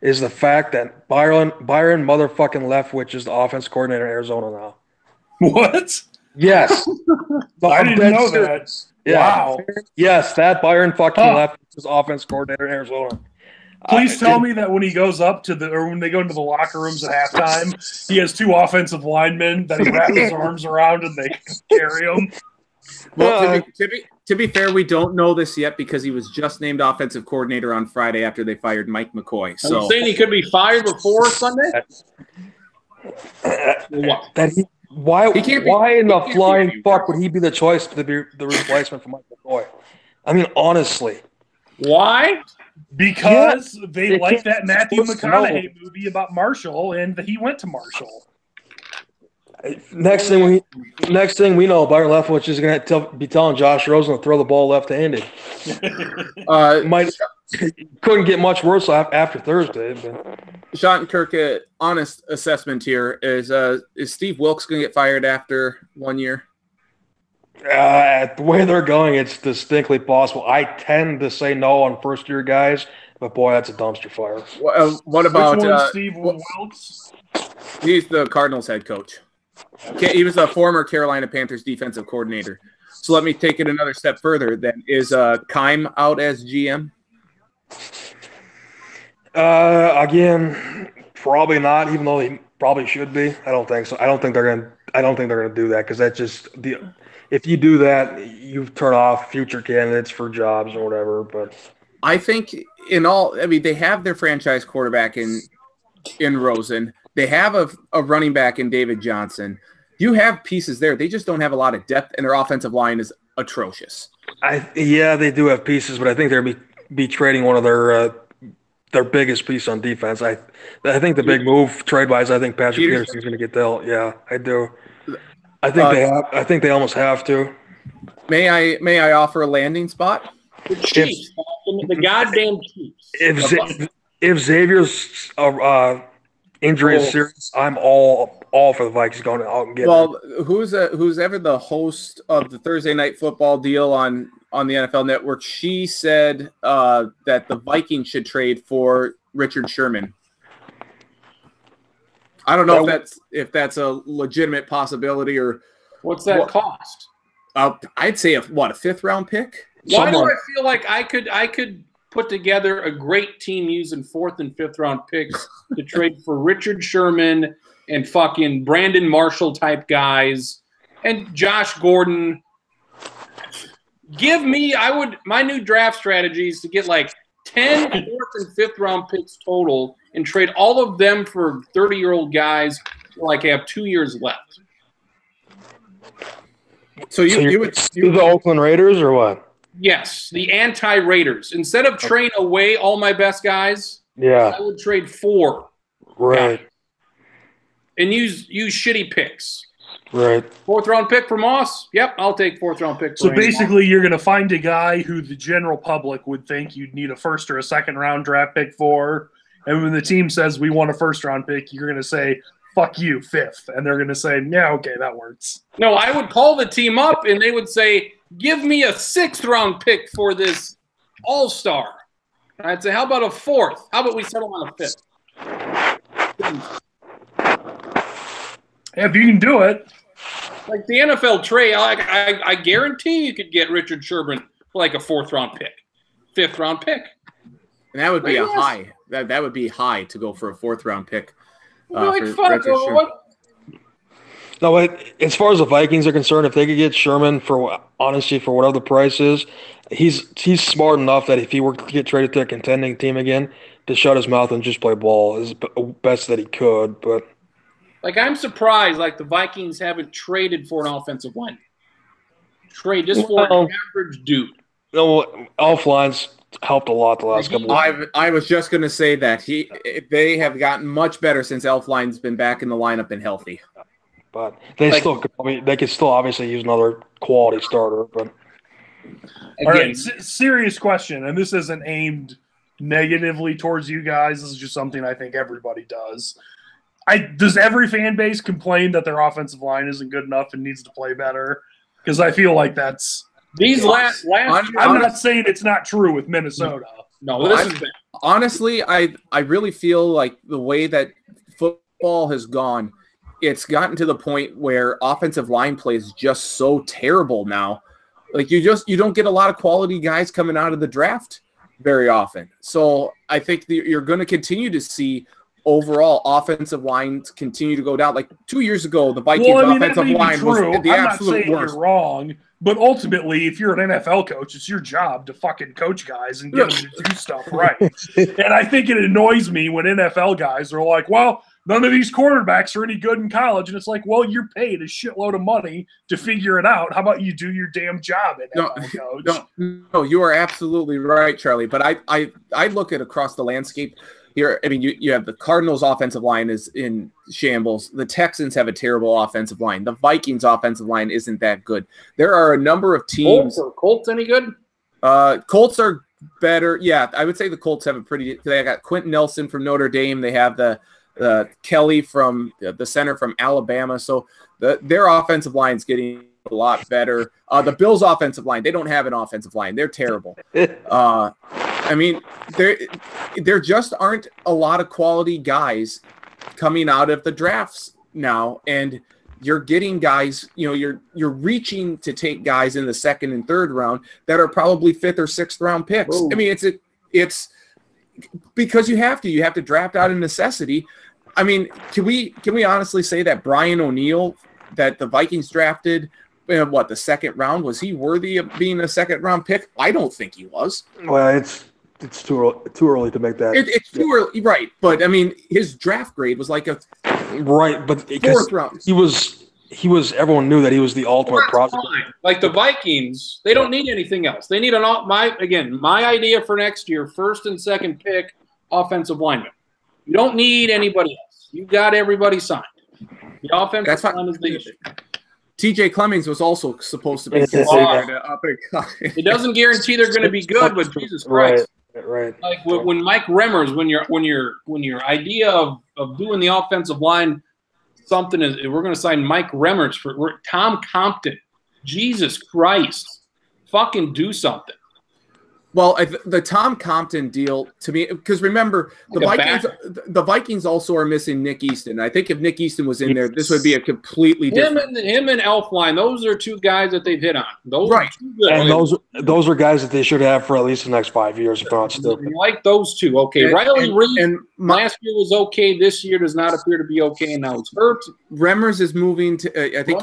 is the fact that Byron motherfucking Leftwich is the offense coordinator in Arizona now. What? Yes. I didn't know that. Yeah. Wow. Yes, that Byron fucking Leftwich is offense coordinator in Arizona. Please tell me that when he goes up to when they go into the locker rooms at halftime, he has 2 offensive linemen that he wraps his arms around and they carry him. Well, to be fair, we don't know this yet because he was just named offensive coordinator on Friday after they fired Mike McCoy. So I'm saying he could be fired before Sunday. What? Why in the flying fuck would he be the choice to be the replacement for Mike McCoy? I mean, honestly. Why? Because they like that Matthew McConaughey movie about Marshall, and he went to Marshall. Next thing we know, Byron Leftwich is going to be telling Josh Rosen to throw the ball left-handed. Couldn't get much worse after Thursday. But. Sean Kirk, honest assessment here is Steve Wilkes going to get fired after 1 year? The way they're going, it's distinctly possible. I tend to say no on first-year guys, but boy, that's a dumpster fire. What about Steve Wilkes? He's the Cardinals head coach. He was a former Carolina Panthers defensive coordinator. So let me take it another step further. Then is Keim out as GM? Again, probably not. Even though he probably should be. I don't think so. I don't think they're gonna do that because that's just the. If you do that, you turn off future candidates for jobs or whatever. But I think they have their franchise quarterback in Rosen. They have a running back in David Johnson. You have pieces there. They just don't have a lot of depth, and their offensive line is atrocious. They do have pieces, but I think they're be trading one of their biggest piece on defense. I think the big move trade wise. I think Patrick Peterson's going to get dealt. Yeah, I do. I think they almost have to. May I offer a landing spot? The Chiefs, the goddamn Chiefs. If Xavier's injury is serious, I'm all for the Vikings going out and getting. Well, who's ever the host of the Thursday Night Football deal on the NFL Network? She said that the Vikings should trade for Richard Sherman. I don't know if that's a legitimate possibility or what's that cost? I'd say a 5th round pick. Why do I feel like I could put together a great team using 4th and 5th round picks to trade for Richard Sherman and fucking Brandon Marshall type guys and Josh Gordon? My new draft strategy is to get like 10 4th and 5th round picks total and trade all of them for 30-year-old guys who like have 2 years left. So you would the Oakland Raiders or what? Yes, the anti-Raiders. Instead of trading away all my best guys, I would trade 4. Right. Guys and use shitty picks. Right. 4th round pick for Moss. Yep, I'll take 4th round pick. So basically, you're going to find a guy who the general public would think you'd need a 1st or a 2nd round draft pick for, and when the team says we want a 1st round pick, you're going to say, "Fuck you, 5th," and they're going to say, "Yeah, okay, that works." No, I would call the team up and they would say, "Give me a 6th round pick for this all-star." And I'd say, "How about a 4th? How about we settle on a 5th?" If you can do it. Like the NFL trade, I guarantee you could get Richard Sherman for like a 4th round pick, 5th round pick. And that would be a high. That would be high to go for a 4th round pick. No, as far as the Vikings are concerned, if they could get Sherman for whatever the price is, he's smart enough that if he were to get traded to a contending team again, to shut his mouth and just play ball is best that he could. But like I'm surprised, like the Vikings haven't traded for an offensive line. Trade just for an average dude. No, Elflein's helped a lot the last couple of weeks. I was just going to say that they have gotten much better since Elflein's been back in the lineup and healthy. But they could still obviously use another quality starter. But all right, serious question, and this isn't aimed negatively towards you guys. This is just something I think everybody does. Does every fan base complain that their offensive line isn't good enough and needs to play better? Because I feel like that's these last. I'm not saying it's not true with Minnesota. No, this is honestly, I really feel like the way that football has gone, it's gotten to the point where offensive line play is just so terrible now. Like you don't get a lot of quality guys coming out of the draft very often. So I think you're going to continue to see overall offensive lines continue to go down. Like 2 years ago, the Vikings offensive line was the absolute worst. You're wrong, but ultimately, if you're an NFL coach, it's your job to fucking coach guys and get them to do stuff right. And I think it annoys me when NFL guys are like, well, none of these quarterbacks are any good in college. And it's like, well, you're paid a shitload of money to figure it out. How about you do your damn job, NFL coach? No, you are absolutely right, Charlie. But I look at across the landscape here. I mean, you have the Cardinals' offensive line is in shambles. The Texans have a terrible offensive line. The Vikings' offensive line isn't that good. There are a number of teams. Colts any good? Colts are better. Yeah, I would say the Colts have a pretty – they got Quentin Nelson from Notre Dame. They have the Kelly from the center from Alabama. So their offensive line is getting a lot better. The Bills' offensive line, they don't have an offensive line. They're terrible. I mean, there just aren't a lot of quality guys coming out of the drafts now, and you're getting guys. You know, you're reaching to take guys in the 2nd and 3rd round that are probably 5th or 6th round picks. Whoa. I mean, it's because you have to draft out of necessity. I mean, can we honestly say that Brian O'Neill that the Vikings drafted? The 2nd round, was he worthy of being a 2nd round pick? I don't think he was. Well, it's too early to make that. It's too early, right? But I mean, his draft grade was like a but 4th round. He was. Everyone knew that he was the ultimate prospect. Like the Vikings, they don't need anything else. They need my idea for next year: 1st and 2nd pick offensive lineman. You don't need anybody else. You got everybody signed. The offensive line is the issue. TJ Clemmings was also supposed to be considered up. It doesn't guarantee they're going to be good, but Jesus Christ, right. Like when Mike Remmers, when your idea of doing the offensive line, something is we're going to sign Mike Remmers for Tom Compton. Jesus Christ, fucking do something. Well, the Tom Compton deal to me, because remember the Vikings also are missing Nick Easton. I think if Nick Easton was in there, this would be a completely different. Him and Elflein, those are 2 guys that they've hit on. Those right, are 2 good. And those are guys that they should have for at least the next 5 years, if they're not stupid. Like those 2, okay. Riley Reed last year was okay. This year does not appear to be okay, and now it's hurt. Remmers is moving to. I think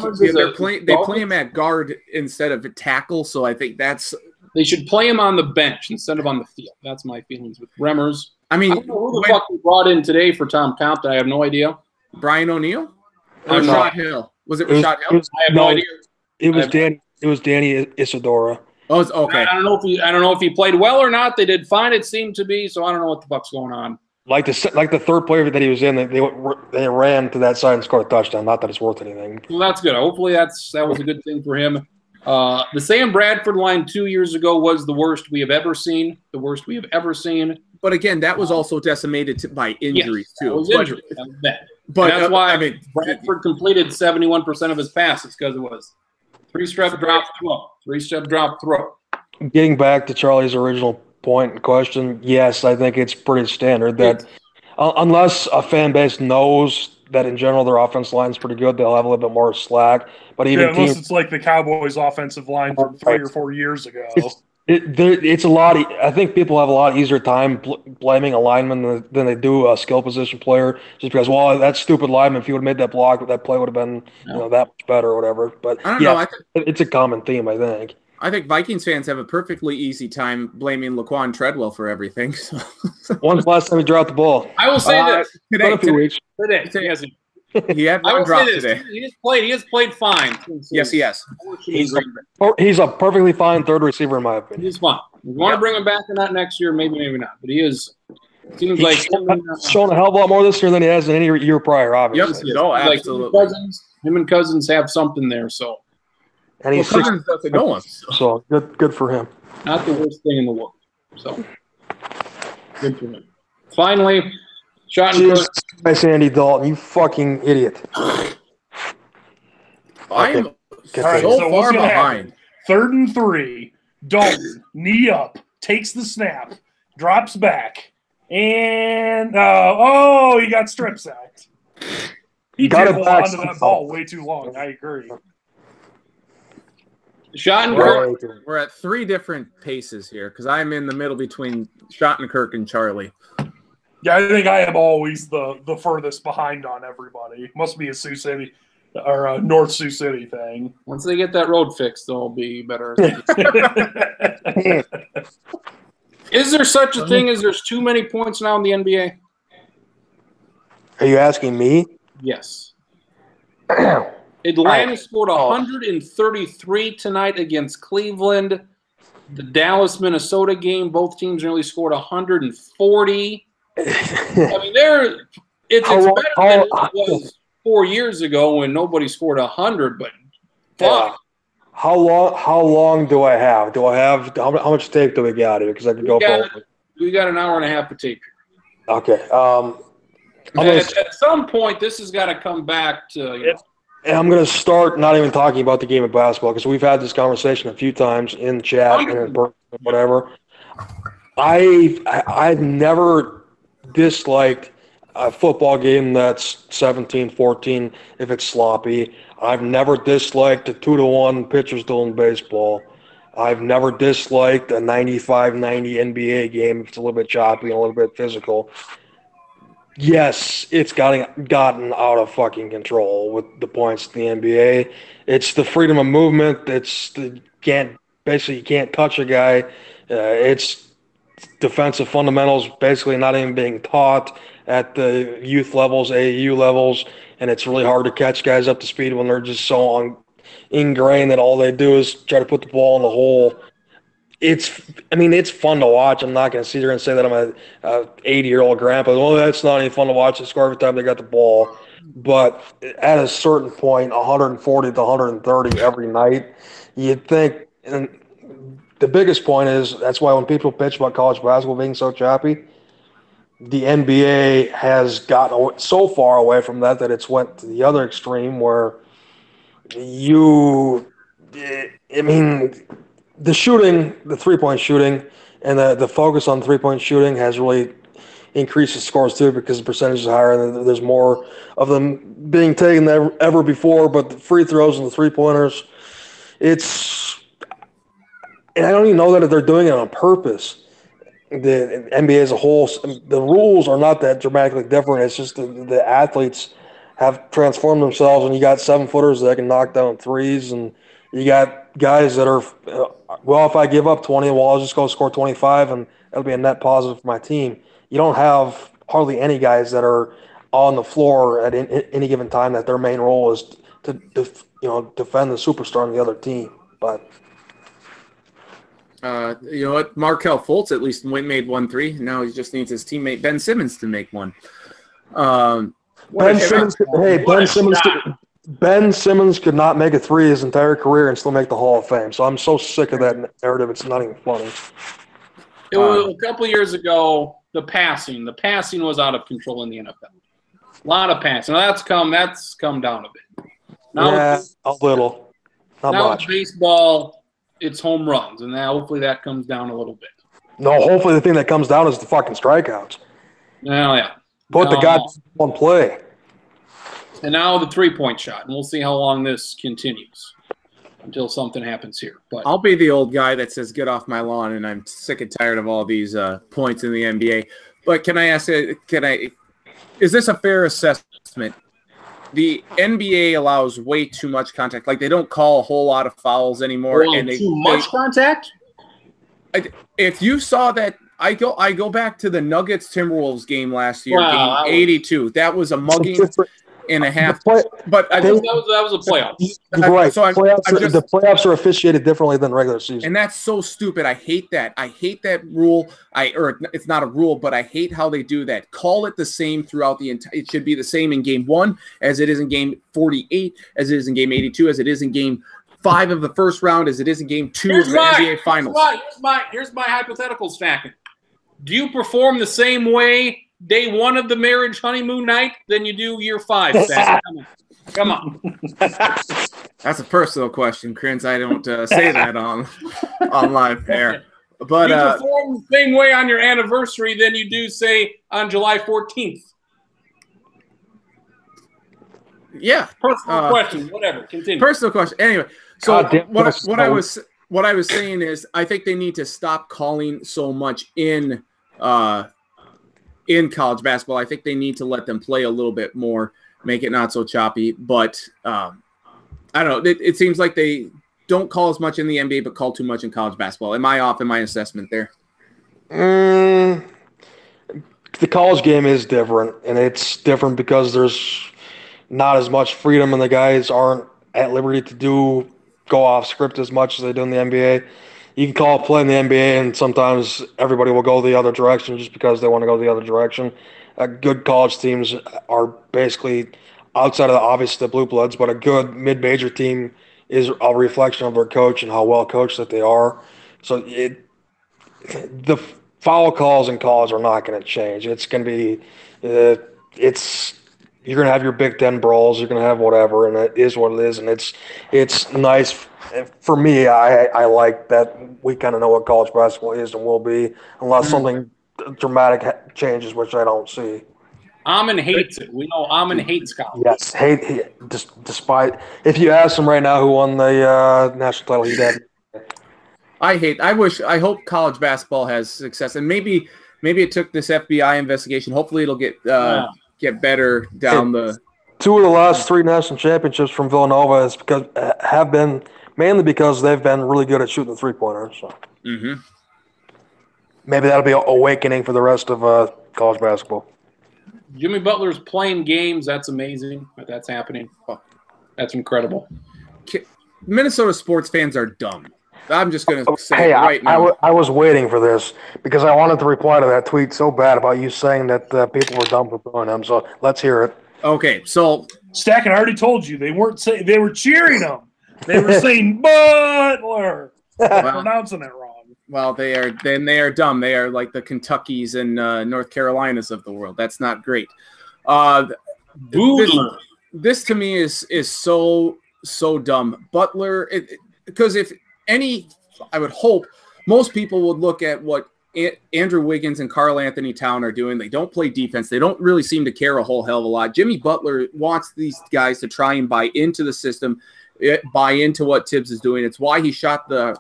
they play him at guard instead of a tackle, so I think that's They should play him on the bench instead of on the field. That's my feelings with Remmers. I mean, I don't know who the fuck we brought in today for Tom Compton. I have no idea. Brian O'Neill or I'm not- Rashad Hill? Was it Rashad Hill? I have no idea. It was Danny Isadora. Oh, it's okay. I don't know if he played well or not. They did fine, it seemed to be. So I don't know what the fuck's going on. Like the third player that he was in, they ran to that side and scored a touchdown. Not that it's worth anything. Well, that's good. Hopefully that was a good thing for him. The Sam Bradford line 2 years ago was the worst we have ever seen. The worst we have ever seen. But again, that was also decimated by injuries too. That was injury. That was bad. But And that's why I mean, Bradford completed 71% of his passes because it was 3-step drop throw, 3-step drop throw. Getting back to Charlie's original point and question, yes, I think it's pretty standard that unless a fan base knows that in general their offensive line is pretty good, they'll have a little bit more slack. But even unless it's like the Cowboys' offensive line from 3 or 4 years ago. It's a lot. I think people have a lot easier time blaming a lineman than they do a skill position player, just because that stupid lineman. If he would have made that block, that play would have been that much better or whatever. But I don't know. it's a common theme, I think. I think Vikings fans have a perfectly easy time blaming Laquan Treadwell for everything. So. When's the last time he dropped the ball? I will say this. Today, a few weeks. Today. He hasn't. He had I one will drop say this. today. He has played fine. Yes, he has. He's a perfectly fine third receiver, in my opinion. He's fine. If you want to bring him back or not next year, maybe not. But he is. Seems like He's shown a hell of a lot more this year than he has in any year prior, obviously. Yep. No, absolutely. Him and Cousins have something there, so. And he's Cousins doesn't know him. so good for him. Not the worst thing in the world. So, good for him. Finally, Jesus Christ, Andy Dalton, you fucking idiot. I'm right, so so far what's gonna behind. 3rd and 3. Dalton, knee up, takes the snap, drops back, and he got strip sacked. He Got did it hold back on to that somehow. ball way too long. I agree. Schottenkirk. We're at 3 different paces here because I'm in the middle between Schottenkirk and Charlie. Yeah, I think I am always the furthest behind on everybody. Must be a Sioux City or a North Sioux City thing. Once they get that road fixed, they'll be better. Is there such a thing as there's too many points now in the NBA? Are you asking me? Yes. Atlanta scored 133 tonight against Cleveland. The Dallas-Minnesota game, both teams nearly scored 140. I mean, it's better than it was 4 years ago when nobody scored 100. But fuck, How long do I have? How much tape do we got here? Because I could go for. We got an hour and a half of tape. Okay. At some point, this has got to come back to. And I'm going to start not even talking about the game of basketball because we've had this conversation a few times in chat and in person, whatever. I've never disliked a football game that's 17-14 if it's sloppy. I've never disliked a 2-1 pitcher's duel in baseball. I've never disliked a 95-90 NBA game if it's a little bit choppy and a little bit physical. Yes, it's gotten out of fucking control with the points in the NBA. It's the freedom of movement. You can't touch a guy. It's defensive fundamentals basically not even being taught at the youth levels, AAU levels, and it's really hard to catch guys up to speed when they're just so ingrained that all they do is try to put the ball in the hole. It's fun to watch. I'm not going to sit here and say that I'm a 80-year-old grandpa. Well, that's not any fun to watch. They score every time they got the ball. But at a certain point, 140 to 130 every night, you'd think – and the biggest point is that's why when people pitch about college basketball being so choppy, the NBA has gotten so far away from that it's went to the other extreme where the shooting, the three-point shooting, and the focus on three-point shooting has really increased the scores too because the percentage is higher and there's more of them being taken than ever before. But the free throws and the three-pointers, and I don't even know that they're doing it on purpose. The NBA as a whole, the rules are not that dramatically different. It's just the athletes have transformed themselves, and you got 7-footers that can knock down threes, and you got guys that are, well, if I give up 20, well, I'll just go score 25 and it'll be a net positive for my team. You don't have hardly any guys that are on the floor at any given time that their main role is to defend the superstar on the other team. But you know what? Markelle Fultz at least made 1 3. Now he just needs his teammate Ben Simmons to make one. Ben Simmons could not make a 3 his entire career and still make the Hall of Fame. So I'm so sick of that narrative. It's not even funny. It was a couple years ago. The passing was out of control in the NFL. A lot of passing. Now that's come down a bit. Now a little, not now much. With baseball, it's home runs, and now hopefully that comes down a little bit. No, hopefully the thing that comes down is the fucking strikeouts. Well, yeah. Put the guy on play. And now the 3-point shot, and we'll see how long this continues until something happens here. But I'll be the old guy that says, get off my lawn, and I'm sick and tired of all these points in the NBA. But can I ask, is this a fair assessment? The NBA allows way too much contact. Like, they don't call a whole lot of fouls anymore. Well, too much contact? If you saw that, I go back to the Nuggets Timberwolves game last year, Wow, game 82. That was a mugging and a half. But that was a playoff. Right. So the playoffs are officiated differently than regular season. And that's so stupid. I hate that. I hate that rule. Or it's not a rule, but I hate how they do that. Call it the same throughout the entire. It should be the same in game 1 as it is in game 48, as it is in game 82, as it is in game 5 of the first round, as it is in game 2 of the NBA Finals. Here's my hypothetical stacking. Do you perform the same way day 1 of the marriage honeymoon night than you do year 5? Come on. That's a personal question, Krins. I don't say that on live air. But you perform the same way on your anniversary than you do, say, on July 14th. Yeah. Personal question. Whatever. Continue. Personal question. Anyway, so what I was saying is, I think they need to stop calling so much in college basketball. I think they need to let them play a little bit more, make it not so choppy. But I don't know. It seems like they don't call as much in the NBA, but call too much in college basketball. Am I off in my assessment there? The college game is different, and it's different because there's not as much freedom, and the guys aren't at liberty to go off script as much as they do in the NBA. You can call a play in the NBA, and sometimes everybody will go the other direction just because they want to go the other direction. Good college teams are basically outside of the blue bloods, but a good mid-major team is a reflection of their coach and how well coached that they are. So the foul calls in college are not going to change. It's going to be you're going to have your Big Ten brawls. You're going to have whatever, and it is what it is. And it's nice. For me, I like that we kind of know what college basketball is and will be, unless something dramatic changes, which I don't see. Amon hates it. We know Amon hates college. Yes, despite if you ask him right now who won the national title, he'd have. I hope college basketball has success, and maybe it took this FBI investigation. Hopefully, it'll get better down the. 2 of the last 3 national championships from Villanova have been mainly because they've been really good at shooting the 3-pointers. So. Mm-hmm. Maybe that'll be an awakening for the rest of college basketball. Jimmy Butler's playing games. That's amazing. That's happening. That's incredible. Minnesota sports fans are dumb. I'm just going to say it right now. I was waiting for this because I wanted to reply to that tweet so bad about you saying that people were dumb for throwing them. So let's hear it. Okay, so Stack, I already told you they weren't saying they were cheering him. They were saying Butler, pronouncing it wrong. Well, they are dumb. They are like the Kentuckys and North Carolinas of the world. That's not great. This to me is so dumb. Butler, because I would hope most people would look at what Andrew Wiggins and Karl Anthony Towns are doing. They don't play defense. They don't really seem to care a whole hell of a lot. Jimmy Butler wants these guys to try and buy into the system, buy into what Tibbs is doing. It's why he shot the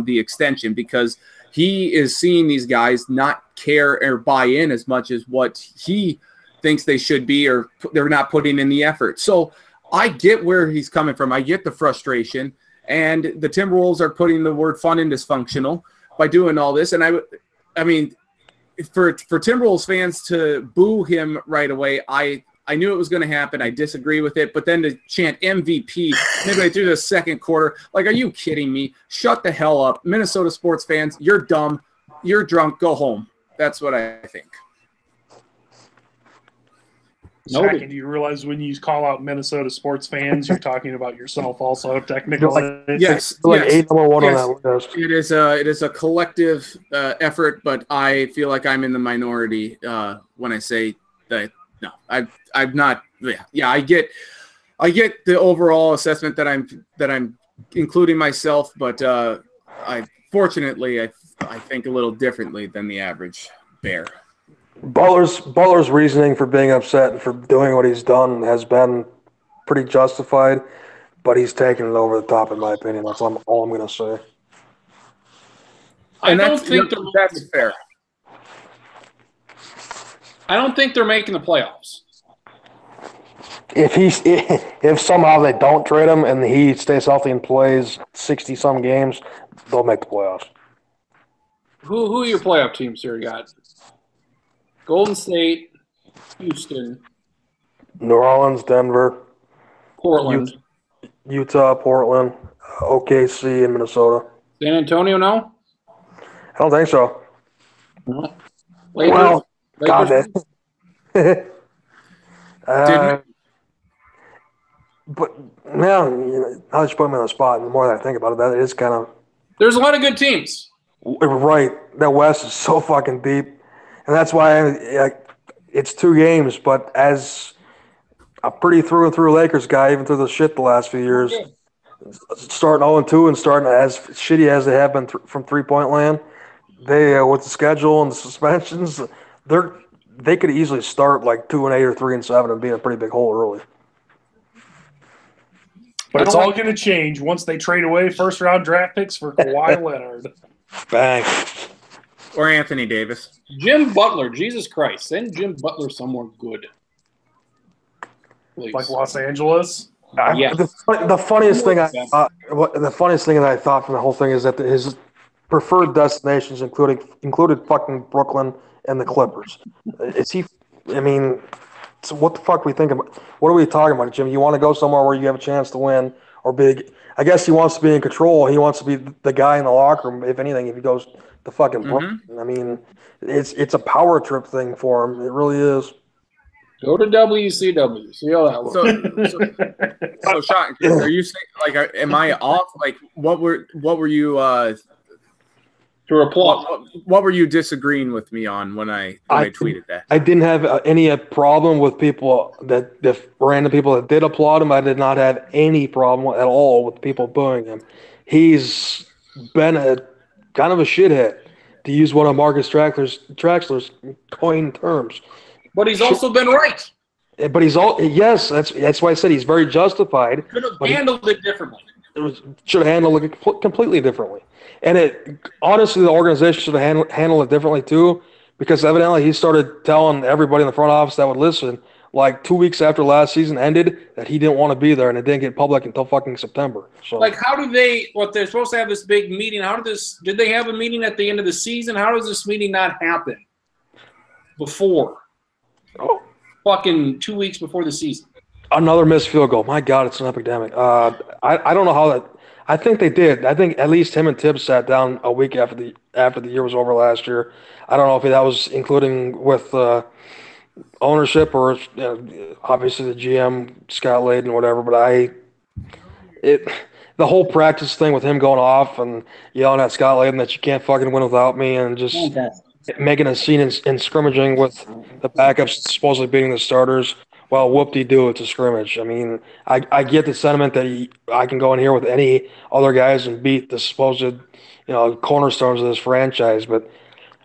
extension, because he is seeing these guys not care or buy in as much as what he thinks they should be, or they're not putting in the effort. So I get where he's coming from. I get the frustration. And the Timberwolves are putting the word fun in dysfunctional by doing all this. And I mean, for Timberwolves fans to boo him right away, I knew it was going to happen. I disagree with it. But then to chant MVP midway through the second quarter, like, are you kidding me? Shut the hell up. Minnesota sports fans, you're dumb. You're drunk. Go home. That's what I think. Zach, do you realize when you call out Minnesota sports fans, you're talking about yourself also, technically? Yes. Like yes, number one yes. on that list. It is a collective effort, but I feel like I'm in the minority when I say that. No, I'm not. Yeah, I get the overall assessment that I'm including myself, but I think a little differently than the average Bear. Butler's reasoning for being upset and for doing what he's done has been pretty justified, but he's taken it over the top, in my opinion. That's all I'm going to say. I don't think that's fair. I don't think they're making the playoffs. If somehow they don't trade him and he stays healthy and plays 60-some games, they'll make the playoffs. Who are your playoff teams here? You got Golden State, Houston, New Orleans, Denver, Portland, Utah, Portland, OKC, and Minnesota. San Antonio, no? I don't think so. Lakers, God, but now, now that you put me on the spot, and the more that I think about it, that is kind of – there's a lot of good teams. Right. That West is so fucking deep. And that's why it's 2 games, but as a pretty through-and-through Lakers guy, even through the shit the last few years, starting 0-2 and starting as shitty as they have been from three-point land, they with the schedule and the suspensions, they could easily start like 2-8 or 3-7 and be in a pretty big hole early. But it's all going to change once they trade away first-round draft picks for Kawhi Leonard. Bang. Or Anthony Davis. Jim Butler, Jesus Christ. Send Jim Butler somewhere good. Please. Like Los Angeles? Yes. The funniest thing that I thought from the whole thing is that his preferred destinations included fucking Brooklyn and the Clippers. So what the fuck we think about? What are we talking about, Jim? You want to go somewhere where you have a chance to win or big? I guess he wants to be in control. He wants to be the guy in the locker room. If anything, if he goes to fucking Brooklyn, I mean, it's a power trip thing for him. It really is. Go to WCW. See how that works. So Sean, are you saying, like, am I off? Like, what were you? To reply. What were you disagreeing with me on when I tweeted that? I didn't have any problem with people the random people that did applaud him. I did not have any problem at all with people booing him. He's been a kind of a shithead, to use one of Marcus Traxler's coined terms. But he's also been right. But yes, that's why I said he's very justified. Could have handled it differently. Should have handled it completely differently. And honestly, the organization should have handled it differently too, because evidently he started telling everybody in the front office that would listen, like 2 weeks after last season ended, that he didn't want to be there, and it didn't get public until fucking September. So, like, how do they're supposed to have this big meeting? Did they have a meeting at the end of the season? How does this meeting not happen before? Fucking 2 weeks before the season. Another missed field goal. My God, it's an epidemic. I don't know how that. I think they did. I think at least him and Tibbs sat down a week after the year was over last year. I don't know if that was including with ownership or obviously the GM Scott Layden or whatever. But the whole practice thing with him going off and yelling at Scott Layden that you can't fucking win without me, and just making a scene in scrimmaging with the backups supposedly beating the starters. Well, whoop-de-doo, it's a scrimmage. I mean, I get the sentiment that I can go in here with any other guys and beat the supposed, cornerstones of this franchise. But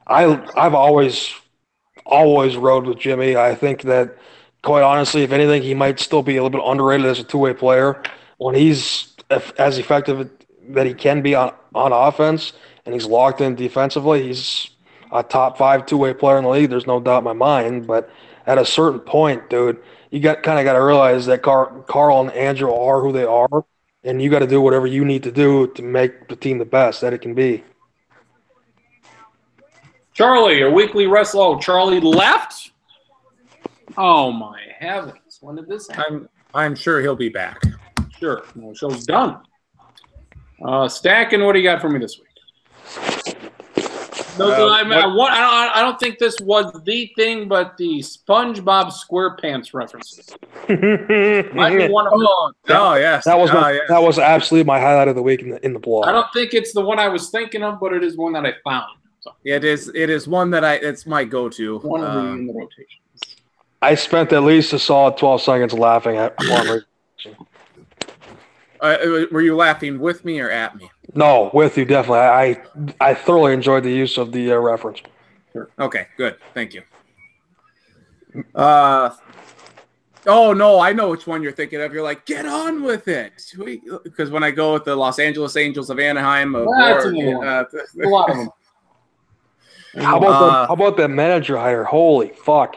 I've always rode with Jimmy. I think that, quite honestly, if anything, he might still be a little bit underrated as a two-way player. When he's as effective that he can be on offense and he's locked in defensively, he's a top 5 two-way player in the league. There's no doubt in my mind. But at a certain point, dude, you got to realize that Carl and Andrew are who they are, and you got to do whatever you need to do to make the team the best that it can be. Charlie, your weekly wrestler. Oh, Charlie left? Oh, my heavens. When did this happen? I'm sure he'll be back. Sure. Well, show's done. Stacking, what do you got for me this week? No, I don't think this was the thing, but the SpongeBob SquarePants references. Might be one of them. Oh, yes. That was absolutely my highlight of the week in the blog. I don't think it's the one I was thinking of, but it is one that I found. So. It is one that it's my go-to. One of the in the rotation. I spent at least a solid 12 seconds laughing at one. Were you laughing with me or at me? No, with you, definitely. I thoroughly enjoyed the use of the reference. Sure. Okay, good. Thank you. Oh, no, I know which one you're thinking of. You're like, get on with it. Because when I go with the Los Angeles Angels of Anaheim, a lot of them. How about that manager hire? Holy fuck.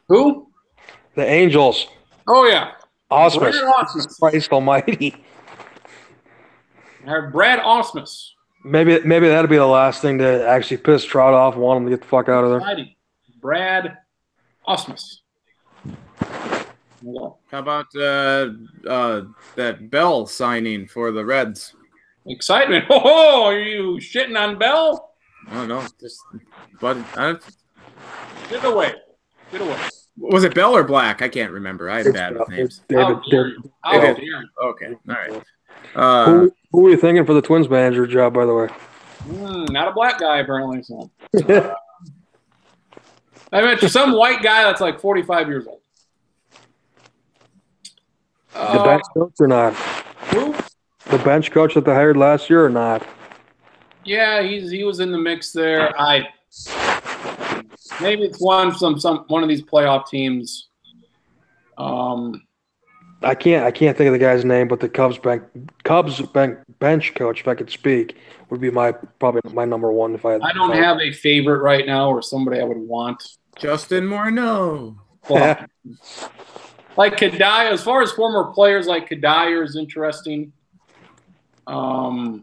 Who? The Angels. Oh, yeah. Ausmus. Christ almighty. Brad Ausmus. Maybe that'll be the last thing to actually piss Trout off and want him to get the fuck out of there. Brad Ausmus. How about that Bell signing for the Reds? Excitement. Oh, are you shitting on Bell? No. Get away. Was it Bell or Black? I can't remember. I have bad with names. David. Okay. All right. Who were you thinking for the Twins manager job, by the way? Not a black guy, apparently. So. I mean, some white guy that's like 45 years old. The bench coach or not? Who? The bench coach that they hired last year or not? Yeah, he was in the mix there. Maybe it's one of these playoff teams. I can't think of the guy's name, but the Cubs bench coach, if I could speak, would be probably my number one if I had. I don't have a favorite right now or somebody I would want. Justin Morneau. Well, like Kadire, as far as former players, like Kadire is interesting. I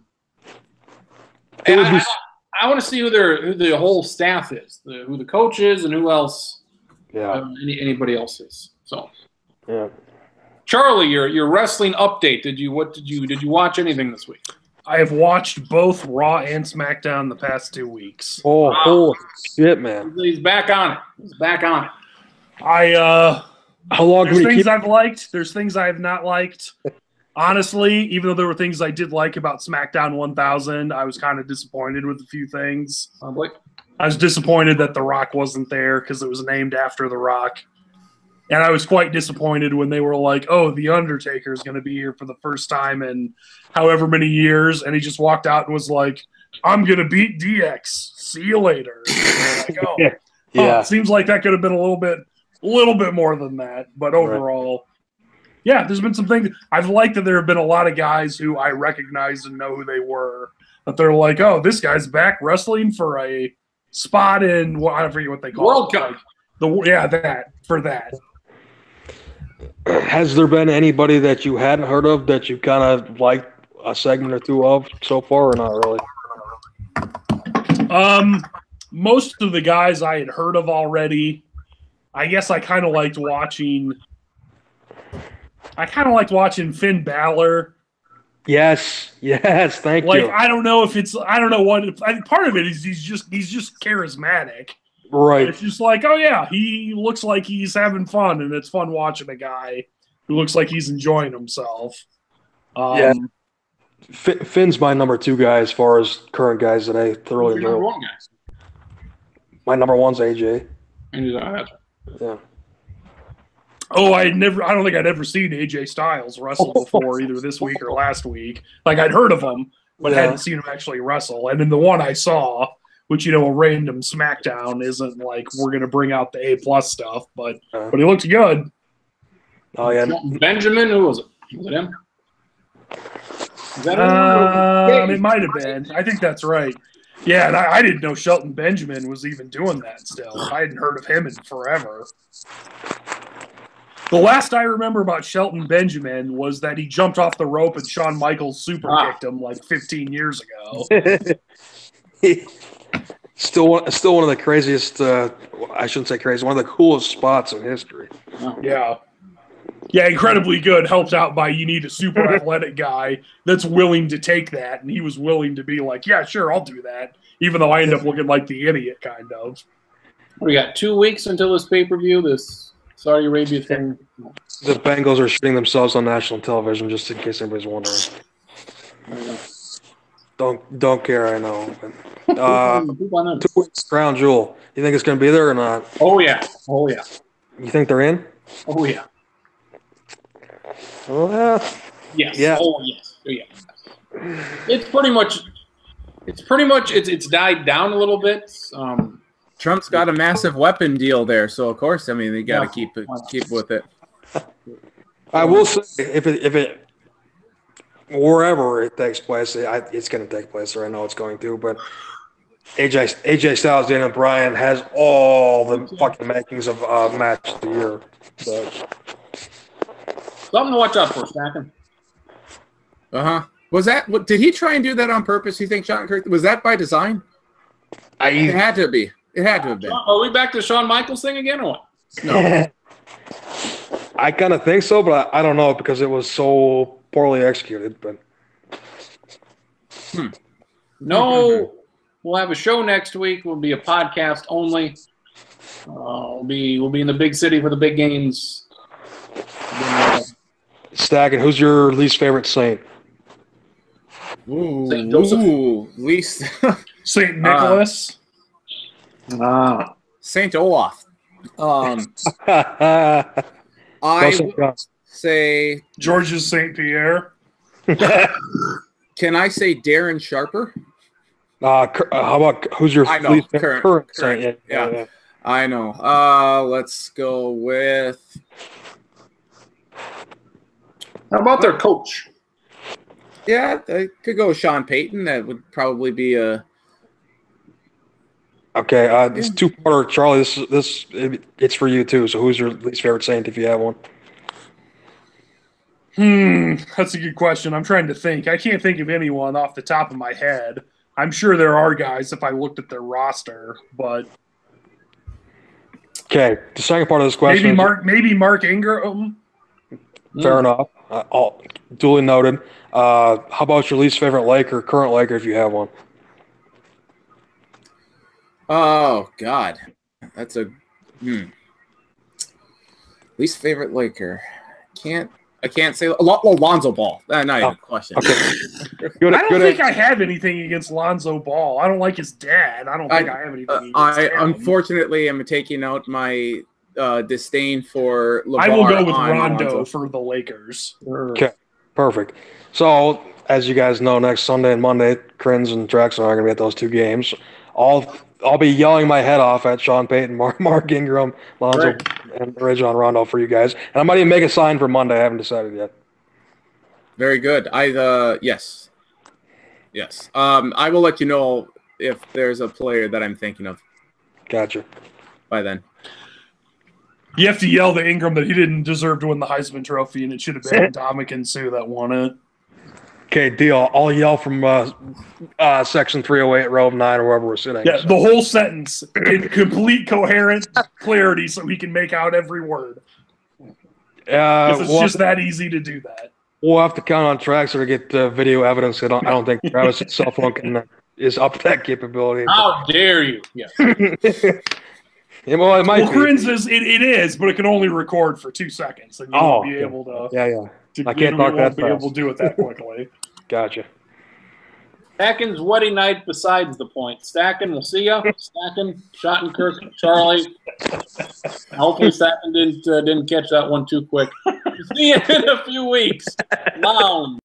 want to see who the whole staff is, who the coach is, and who else. Yeah. Anybody else is. So. Yeah. Charlie, your wrestling update. Did you watch anything this week? I have watched both Raw and SmackDown the past 2 weeks. Oh, wow. Holy shit, man! He's back on it. How long? There's things I've liked. There's things I have not liked. Honestly, even though there were things I did like about SmackDown 1000, I was kind of disappointed with a few things. I was disappointed that The Rock wasn't there because it was named after The Rock. And I was quite disappointed when they were like, oh, The Undertaker is going to be here for the first time in however many years. And he just walked out and was like, I'm going to beat DX. See you later. Like, oh, yeah. Seems like that could have been a little bit more than that. But overall, yeah, there's been some things. I've liked that there have been a lot of guys who I recognize and know who they were. That they're like, oh, this guy's back wrestling for a spot in, I forget what they call World it. Cup. That. Has there been anybody that you hadn't heard of that you kind of liked a segment or two of so far, or not really? Most of the guys I had heard of already. I guess I kind of liked watching Finn Balor. Yes, thank you. I don't know what part of it is. He's just charismatic. Right. It's just like, oh yeah, he looks like he's having fun, and it's fun watching a guy who looks like he's enjoying himself. Yeah. Finn's my number 2 guy as far as current guys that I thoroughly enjoy. Number 1 guys. My number 1's AJ. Yeah. Oh, I don't think I'd ever seen AJ Styles wrestle before, either this week or last week. Like, I'd heard of him, but hadn't seen him actually wrestle. And in the one I saw, which, a random SmackDown isn't like we're going to bring out the A+ stuff, but he looked good. Oh, yeah. Benjamin, who was it? Was it him? It might have been. I think that's right. Yeah, and I didn't know Shelton Benjamin was even doing that still. I hadn't heard of him in forever. The last I remember about Shelton Benjamin was that he jumped off the rope and Shawn Michaels super kicked him like 15 years ago. Still one of the craziest. I shouldn't say crazy. One of the coolest spots in history. Yeah. Yeah, incredibly good. Helped out by you need a super athletic guy that's willing to take that, and he was willing to be like, yeah, sure, I'll do that, even though I end up looking like the idiot, kind of. We got 2 weeks until this pay-per-view, this Saudi Arabia thing. The Bengals are shooting themselves on national television, just in case anybody's wondering. Don't care, I know. But, 2 weeks, Crown Jewel. You think it's going to be there or not? Oh, yeah. Oh, yeah. You think they're in? Oh, yeah. Well, Yes. Yeah. Oh, yes. Oh, yeah. It's pretty much it's died down a little bit. Trump's got a massive weapon deal there, so of course, I mean, they got to keep with it. I will say, if it wherever it takes place, it's going to take place there. I know it's going to, but AJ Styles, Daniel Bryan has all the fucking makings of match of the year. So. Something to watch out for, Stacking. Was that? What, did he try and do that on purpose? You think Sean Kirk was that by design? It had to be. It had to have been. Are we back to Shawn Michaels thing again or what? No. I kind of think so, but I don't know because it was so poorly executed. But No, we'll have a show next week. We'll be a podcast only. We'll be in the big city for the big games. Stacking, who's your least favorite Saint? Saint Joseph. Least St. Nicholas. Saint Olaf. I Saint John. say. George's St. Pierre. Can I say Darren Sharper? How about who's your I know, least current current Saint? Saint, yeah. I know. Let's go with. How about their coach? Yeah, I could go with Sean Payton. That would probably be a. Okay, this two-parter, Charlie. It's for you too. So, who's your least favorite Saint if you have one? That's a good question. I'm trying to think. I can't think of anyone off the top of my head. I'm sure there are guys if I looked at their roster, but Okay, the second part of this question. maybe Mark Ingram. Fair enough. All duly noted. How about your least favorite Laker, current Laker, if you have one? Oh God, that's a least favorite Laker. I can't say Lonzo Ball. Not even a question. Okay. I don't think I have anything against Lonzo Ball. I don't like his dad. I don't think I have anything against him. Unfortunately am taking out my disdain for LeVar. I will go with on Rondo Lonzo. for the Lakers. Okay, perfect. So, as you guys know, next Sunday and Monday, Crins and Drexler are going to be at those two games. I'll be yelling my head off at Sean Payton, Mark Ingram, Lonzo, and Rajon Rondo for you guys. And I might even make a sign for Monday. I haven't decided yet. Very good. Yes. I will let you know if there's a player that I'm thinking of Gotcha. by then. You have to yell to Ingram that he didn't deserve to win the Heisman Trophy, and it should have been Ndamukong Suh that won it. Okay, deal. I'll yell from section 308, row 9, or wherever we're sitting. Yeah, the whole sentence in complete coherent clarity so he can make out every word. It's just that easy to do that. We'll have to count on Traxxer to get video evidence. I don't think Travis' cell phone is up to that capability. How dare you? Yeah. Yeah, well, it might be. Crins is it is, but it can only record for 2 seconds, and you won't be able to. Yeah. I can't talk that be fast. able to do it that quickly. Gotcha. Stacken's wedding night besides the point. Stacken, we'll see ya. Stacken, Schottenkirk, Charlie. Hopefully Stacken didn't catch that one too quick. See you in a few weeks. Lounge.